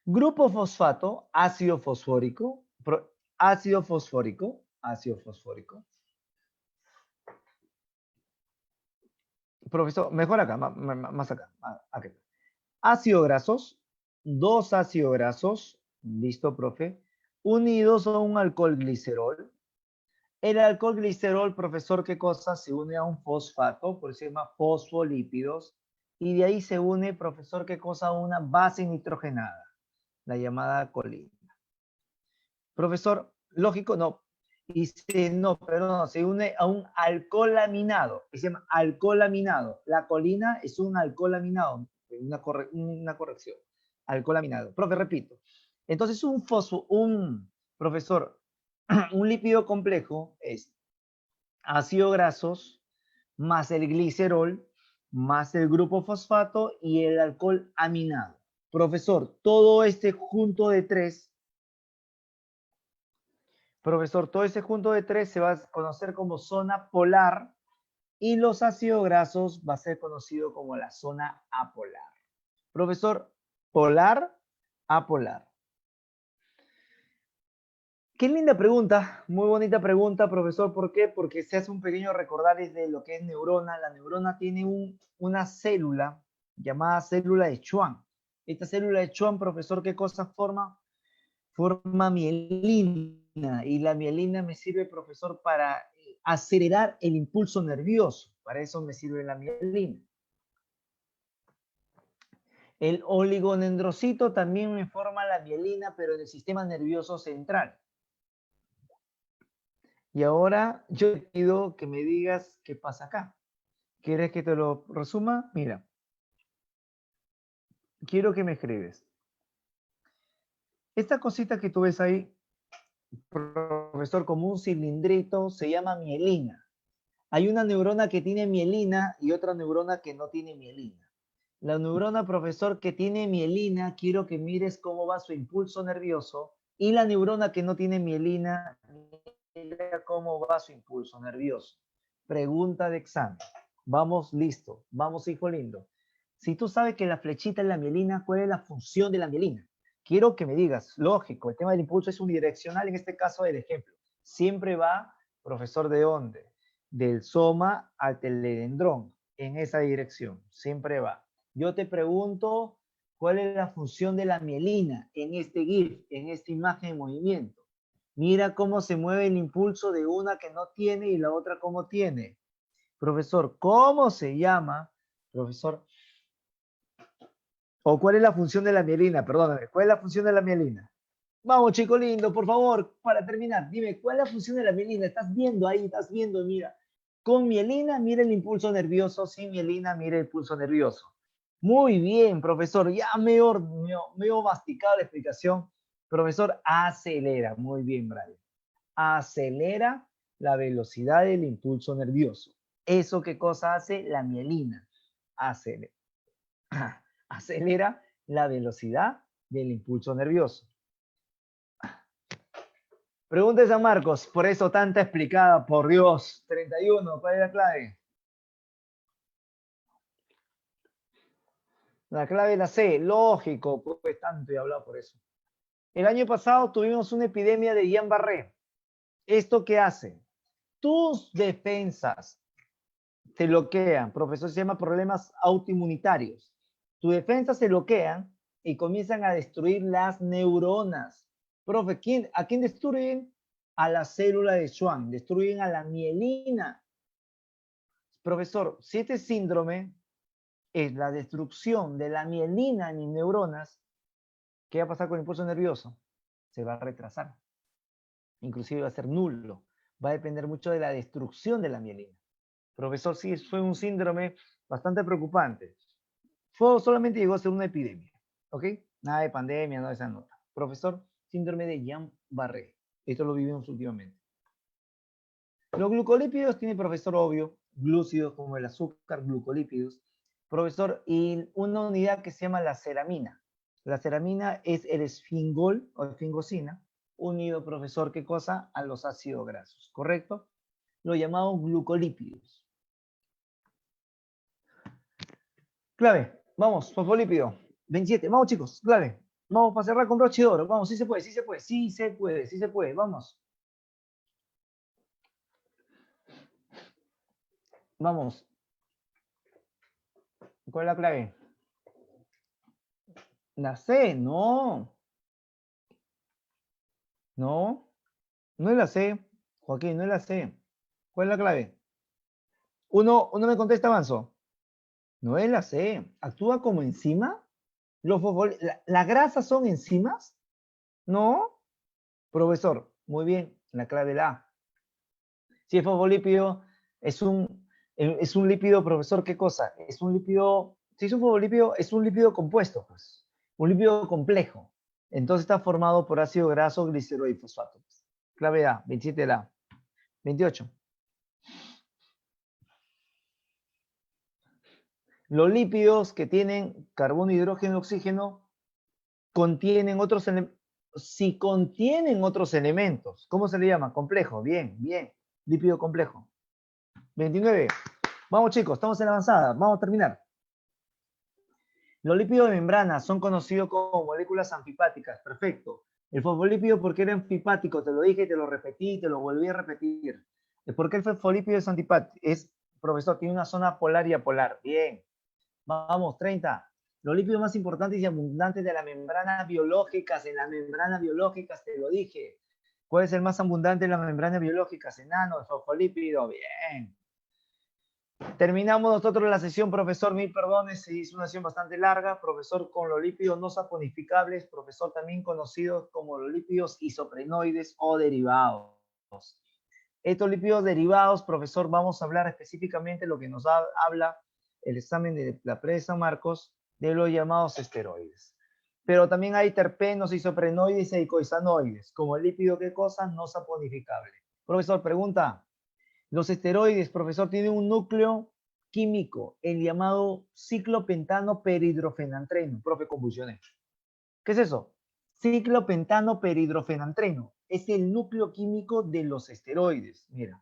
Grupo fosfato, ácido fosfórico, ácido fosfórico, ácido fosfórico. Profesor, mejor acá, más acá. Aquí. Ácidos grasos, dos ácidos grasos, listo, profe, unidos a un alcohol glicerol. El alcohol glicerol, profesor, ¿qué cosa? Se une a un fosfato, por eso se llama fosfolípidos, y de ahí se une, profesor, ¿qué cosa? A una base nitrogenada, la llamada colina. Profesor, lógico, no. No, perdón, se une a un alcohol aminado, se llama alcohol aminado. La colina es un alcohol aminado, una corrección. Alcohol aminado. Profe, repito. Entonces, profesor, un lípido complejo es ácido grasos más el glicerol más el grupo fosfato y el alcohol aminado. Profesor, todo este junto de tres, profesor, todo este junto de tres se va a conocer como zona polar y los ácidos grasos va a ser conocido como la zona apolar. Profesor, polar, apolar. Qué linda pregunta, muy bonita pregunta, profesor. ¿Por qué? Porque se hace un pequeño recordar de lo que es neurona. La neurona tiene una célula llamada célula de Schwann. Esta célula de Schwann, profesor, ¿qué cosa forma? Forma mielina. Y la mielina me sirve, profesor, para acelerar el impulso nervioso. Para eso me sirve la mielina. El oligodendrocito también me forma la mielina, pero en el sistema nervioso central. Y ahora yo te pido que me digas qué pasa acá. ¿Quieres que te lo resuma? Mira, quiero que me escribes. Esta cosita que tú ves ahí, profesor, como un cilindrito, se llama mielina. Hay una neurona que tiene mielina y otra neurona que no tiene mielina. La neurona, profesor, que tiene mielina, quiero que mires cómo va su impulso nervioso. Y la neurona que no tiene mielina, mira cómo va su impulso nervioso. Pregunta de examen. Vamos, listo. Vamos, hijo lindo. Si tú sabes que la flechita es la mielina, ¿cuál es la función de la mielina? Quiero que me digas, lógico, el tema del impulso es unidireccional, en este caso el ejemplo. Siempre va, profesor, ¿de dónde? Del soma al teledendrón, en esa dirección, siempre va. Yo te pregunto, ¿cuál es la función de la mielina en este GIF, en esta imagen en movimiento? Mira cómo se mueve el impulso de una que no tiene y la otra cómo tiene. Profesor, ¿cómo se llama? Profesor, ¿o cuál es la función de la mielina? Perdóname, ¿cuál es la función de la mielina? Vamos, chico lindo, por favor, para terminar, dime, ¿cuál es la función de la mielina? Estás viendo ahí, estás viendo, mira. Con mielina, mira el impulso nervioso, sin mielina, mira el pulso nervioso. Muy bien, profesor, ya me he masticado la explicación. Profesor, acelera, muy bien, Brian. Acelera la velocidad del impulso nervioso. ¿Eso qué cosa hace? La mielina. Acelera, acelera la velocidad del impulso nervioso. Pregunta de San Marcos, por eso tanta explicada, por Dios. 31, ¿cuál es la clave? La clave es la C, lógico, pues tanto he hablado por eso. El año pasado tuvimos una epidemia de Guillain-Barré. ¿Esto qué hace? Tus defensas se bloquean, profesor, se llama problemas autoinmunitarios. Tus defensas se bloquean y comienzan a destruir las neuronas. Profe, ¿a quién destruyen? A la célula de Schwann, destruyen a la mielina. Profesor, si este síndrome es la destrucción de la mielina en mis neuronas, ¿qué va a pasar con el impulso nervioso? Se va a retrasar. Inclusive va a ser nulo. Va a depender mucho de la destrucción de la mielina. Profesor, sí, fue un síndrome bastante preocupante. Solamente llegó a ser una epidemia. ¿Ok? Nada de pandemia, no de esa nota. Profesor, síndrome de Guillain-Barré. Esto lo vivimos últimamente. Los glucolípidos tiene, profesor, obvio, glúcidos como el azúcar, glucolípidos. Profesor, y una unidad que se llama la ceramina. La ceramina es el esfingol o esfingosina, unido, profesor, ¿qué cosa? A los ácidos grasos, ¿correcto? Lo llamamos glucolípidos. Clave, vamos, fosfolípido. 27, vamos chicos, clave. Vamos para cerrar con broche de oro. Vamos, sí se puede, sí se puede, sí se puede, sí se puede, vamos. Vamos. ¿Cuál es la clave? La C, no. No, no es la C. Joaquín, no es la C. ¿Cuál es la clave? Uno me contesta, avanzo. No es la C. ¿Actúa como enzima? ¿Las grasas son enzimas? No. Profesor, muy bien, la clave la A. Si es fosfolípido, es un lípido, profesor, ¿qué cosa? Es un lípido, si es un fosfolípido, es un lípido compuesto, pues. Un lípido complejo. Entonces está formado por ácido graso, glicerol y fosfato. Clave A, 27 de la 28. Los lípidos que tienen carbono, hidrógeno, oxígeno, contienen otros elementos. Si contienen otros elementos, ¿cómo se le llama? Complejo. Bien, bien. Lípido complejo. 29. Vamos, chicos, estamos en avanzada. Vamos a terminar. Los lípidos de membrana son conocidos como moléculas anfipáticas. Perfecto. El fosfolípido, ¿por qué era anfipático? Te lo dije, te lo repetí, te lo volví a repetir. ¿Por qué el fosfolípido es antipático? Profesor, tiene una zona polar y apolar. Bien. Vamos, 30. Los lípidos más importantes y abundantes de las membranas biológicas. En las membranas biológicas, te lo dije. ¿Cuál es el más abundante en las membranas biológicas? Enano, el fosfolípido. Bien. Terminamos nosotros la sesión, profesor. Mil perdones, se hizo una sesión bastante larga. Profesor, con los lípidos no saponificables. Profesor, también conocidos como los lípidos isoprenoides o derivados. Estos lípidos derivados, profesor, vamos a hablar específicamente lo que nos habla el examen de la pre de San Marcos de los llamados esteroides. Pero también hay terpenos, isoprenoides e icoisanoides, como el lípido, ¿qué cosa? No saponificable. Profesor, pregunta. Los esteroides, profesor, tienen un núcleo químico, el llamado ciclopentano perhidrofenantreno. Profe, convulsiones. ¿Qué es eso? Ciclopentano perhidrofenantreno. Es el núcleo químico de los esteroides. Mira.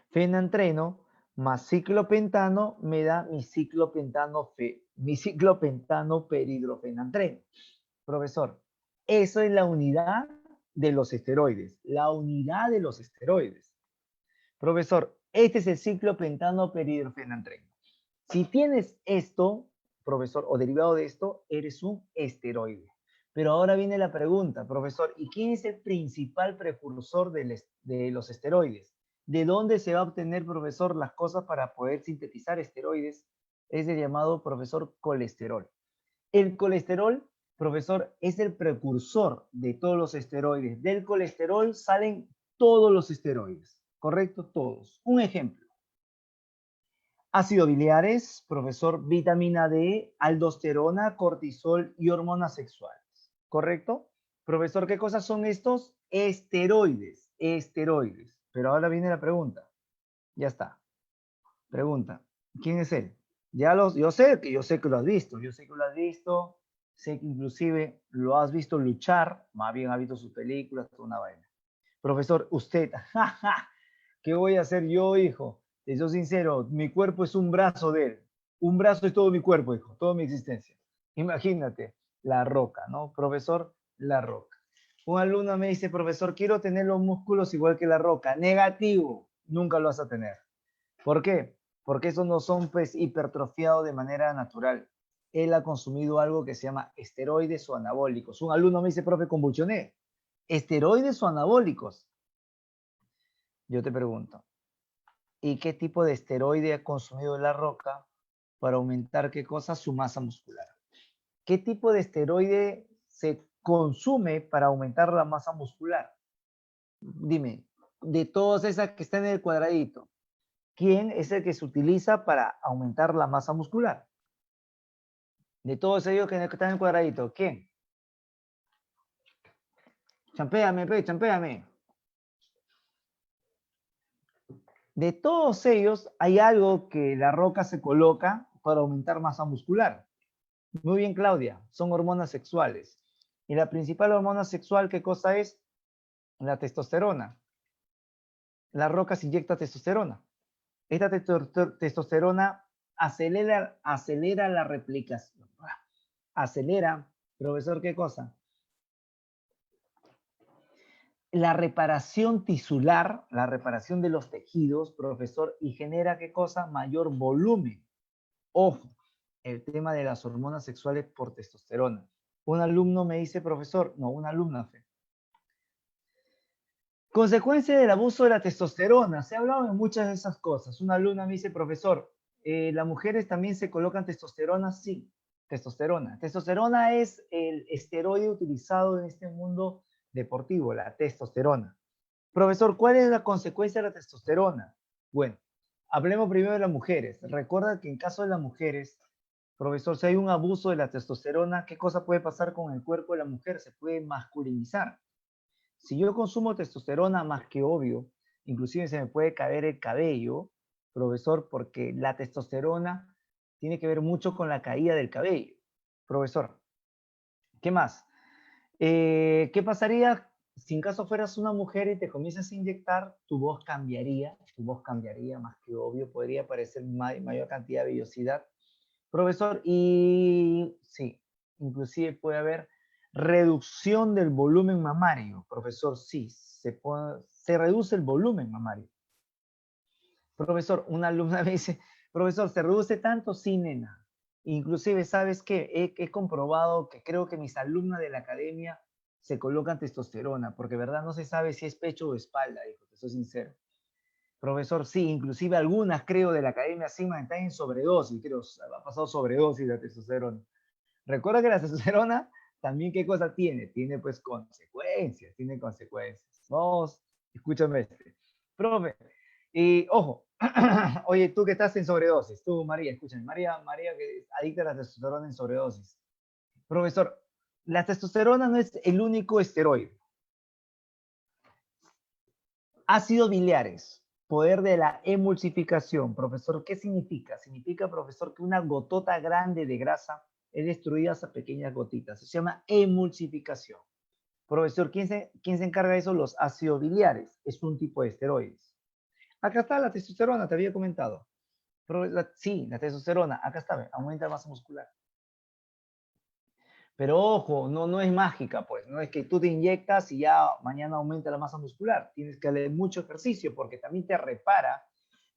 Fenantreno más ciclopentano me da mi ciclopentano perhidrofenantreno. Profesor, eso es la unidad de los esteroides. La unidad de los esteroides. Profesor, este es el ciclopentano perhidrofenantreno. Si tienes esto, profesor, o derivado de esto, eres un esteroide. Pero ahora viene la pregunta, profesor, ¿y quién es el principal precursor de los esteroides? ¿De dónde se va a obtener, profesor, las cosas para poder sintetizar esteroides? Es el llamado, profesor, colesterol. El colesterol, profesor, es el precursor de todos los esteroides. Del colesterol salen todos los esteroides, ¿correcto? Todos. Un ejemplo. Ácido biliares, profesor, vitamina D, aldosterona, cortisol y hormonas sexuales. ¿Correcto? Profesor, ¿qué cosas son estos? Esteroides. Esteroides. Pero ahora viene la pregunta. Ya está. Pregunta. ¿Quién es él? Yo sé que lo has visto. Yo sé que lo has visto. Sé que inclusive lo has visto luchar. Más bien has visto sus películas, toda una vaina. Profesor, usted. ¿Qué voy a hacer yo, hijo? Te soy sincero, mi cuerpo es un brazo de él. Un brazo es todo mi cuerpo, hijo, toda mi existencia. Imagínate, La Roca, ¿no? Profesor, La Roca. Un alumno me dice, profesor, quiero tener los músculos igual que La Roca. Negativo, nunca lo vas a tener. ¿Por qué? Porque esos no son pues hipertrofiados de manera natural. Él ha consumido algo que se llama esteroides o anabólicos. Un alumno me dice, profe, convulsioné. ¿Esteroides o anabólicos? Yo te pregunto, ¿y qué tipo de esteroide ha consumido La Roca para aumentar qué cosa? Su masa muscular. ¿Qué tipo de esteroide se consume para aumentar la masa muscular? Dime, de todas esas que están en el cuadradito, ¿quién es el que se utiliza para aumentar la masa muscular? De todos ellos que están en el cuadradito, ¿quién? Champéame, champéame. De todos ellos, hay algo que La Roca se coloca para aumentar masa muscular. Muy bien, Claudia, son hormonas sexuales. Y la principal hormona sexual, ¿qué cosa es? La testosterona. La Roca se inyecta testosterona. Esta testosterona acelera la replicación. Acelera, profesor, ¿qué cosa? La reparación tisular, la reparación de los tejidos, profesor, y genera, ¿qué cosa? Mayor volumen. Ojo, el tema de las hormonas sexuales por testosterona. Un alumno me dice, profesor, no, una alumna, consecuencia del abuso de la testosterona. Se ha hablado de muchas de esas cosas. Una alumna me dice, profesor, ¿las mujeres también se colocan testosterona? Sí, testosterona. Testosterona es el esteroide utilizado en este mundo deportivo, la testosterona. Profesor, ¿cuál es la consecuencia de la testosterona? Bueno, hablemos primero de las mujeres. Recuerda que en caso de las mujeres, Profesor, si hay un abuso de la testosterona, ¿qué cosa puede pasar con el cuerpo de la mujer? Se puede masculinizar. Si yo consumo testosterona, más que obvio, inclusive se me puede caer el cabello, profesor, porque la testosterona tiene que ver mucho con la caída del cabello. Profesor, ¿qué más? ¿Qué pasaría si en caso fueras una mujer y te comienzas a inyectar? Tu voz cambiaría, más que obvio, podría aparecer mayor cantidad de vellosidad. Profesor, y sí, inclusive puede haber reducción del volumen mamario. Profesor, sí, se reduce el volumen mamario. Profesor, una alumna me dice, profesor, ¿se reduce tanto? Sí, nena. Inclusive, ¿sabes qué? He comprobado que creo que mis alumnas de la academia se colocan testosterona, porque verdad no se sabe si es pecho o espalda, dijo, te soy sincero. Profesor, sí, inclusive algunas, creo, de la Academia Sigma están en sobredosis, creo, ha pasado sobredosis de testosterona. Recuerda que la testosterona también, ¿qué cosa tiene? Tiene, pues, consecuencias, tiene consecuencias. Vamos, escúchame este. Profe, y ojo, oye, tú que estás en sobredosis, tú, María, escúchame, María que es adicta a la testosterona en sobredosis. Profesor, la testosterona no es el único esteroide. Ácidos biliares, poder de la emulsificación. Profesor, ¿qué significa? Significa, profesor, que una gotota grande de grasa es destruida a pequeñas gotitas. Se llama emulsificación. Profesor, ¿quién se encarga de eso? Los ácidos biliares. Es un tipo de esteroides. Acá está la testosterona, te había comentado. Sí, la testosterona, acá está, aumenta la masa muscular. Pero ojo, no es mágica, pues. No es que tú te inyectas y ya mañana aumenta la masa muscular. Tienes que hacer mucho ejercicio porque también te repara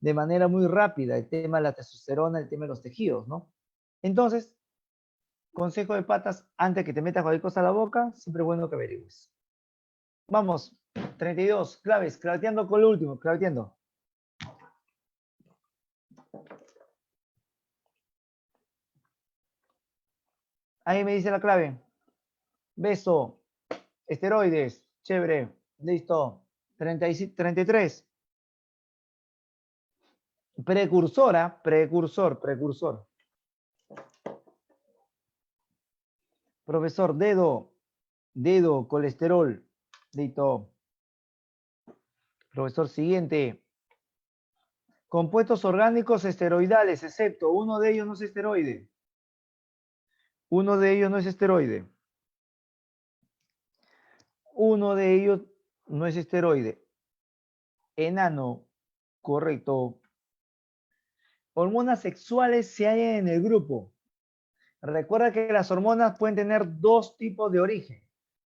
de manera muy rápida el tema de la testosterona, el tema de los tejidos, ¿no? Entonces, consejo de patas, antes que te metas cualquier cosa a la boca, siempre es bueno que averigües. Vamos, 32, claves, claveteando con lo último, claveteando. Ahí me dice la clave. Beso, esteroides, chévere, listo. 33. Precursora, precursor. Profesor, dedo, colesterol. Listo. Profesor, siguiente. Compuestos orgánicos esteroidales, excepto uno de ellos no es esteroide. Uno de ellos no es esteroide. Uno de ellos no es esteroide. Enano, correcto. Hormonas sexuales se hallan en el grupo. Recuerda que las hormonas pueden tener dos tipos de origen.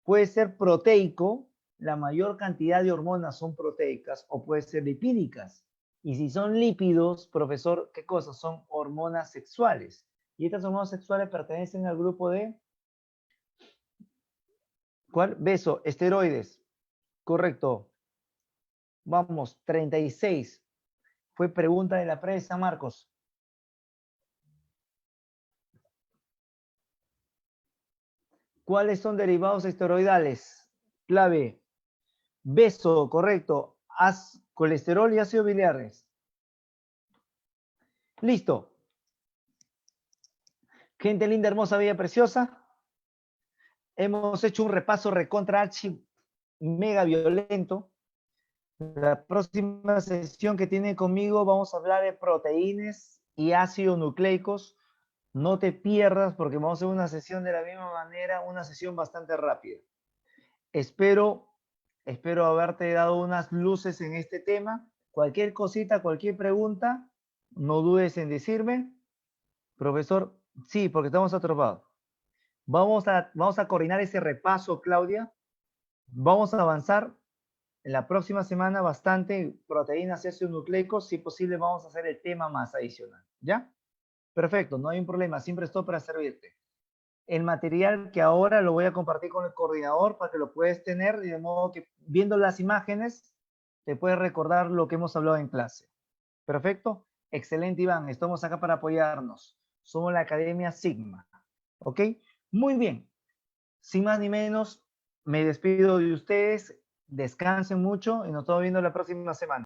Puede ser proteico, la mayor cantidad de hormonas son proteicas, o puede ser lipídicas. Y si son lípidos, profesor, ¿qué cosas? Son hormonas sexuales. Y estas hormonas sexuales pertenecen al grupo de, ¿cuál? Beso, esteroides. Correcto. Vamos, 36. Fue pregunta de la prensa, Marcos. ¿Cuáles son derivados esteroidales? Clave. Beso, correcto. Colesterol y ácidos biliares. Listo. Gente linda, hermosa, bella, preciosa. Hemos hecho un repaso recontra archi mega violento. La próxima sesión que tiene conmigo vamos a hablar de proteínas y ácidos nucleicos. No te pierdas porque vamos a hacer una sesión de la misma manera, una sesión bastante rápida. Espero haberte dado unas luces en este tema. Cualquier cosita, cualquier pregunta, no dudes en decirme. Profesor, sí, porque estamos atropados. Vamos a coordinar ese repaso, Claudia. Vamos a avanzar en la próxima semana bastante proteínas y ácidos nucleicos. Si posible, vamos a hacer el tema más adicional. ¿Ya? Perfecto, no hay un problema. Siempre estoy para servirte. El material que ahora lo voy a compartir con el coordinador para que lo puedas tener y de modo que viendo las imágenes te puedes recordar lo que hemos hablado en clase. Perfecto. Excelente, Iván. Estamos acá para apoyarnos. Somos la Academia Sigma. ¿Ok? Muy bien. Sin más ni menos, me despido de ustedes. Descansen mucho y nos estamos viendo la próxima semana.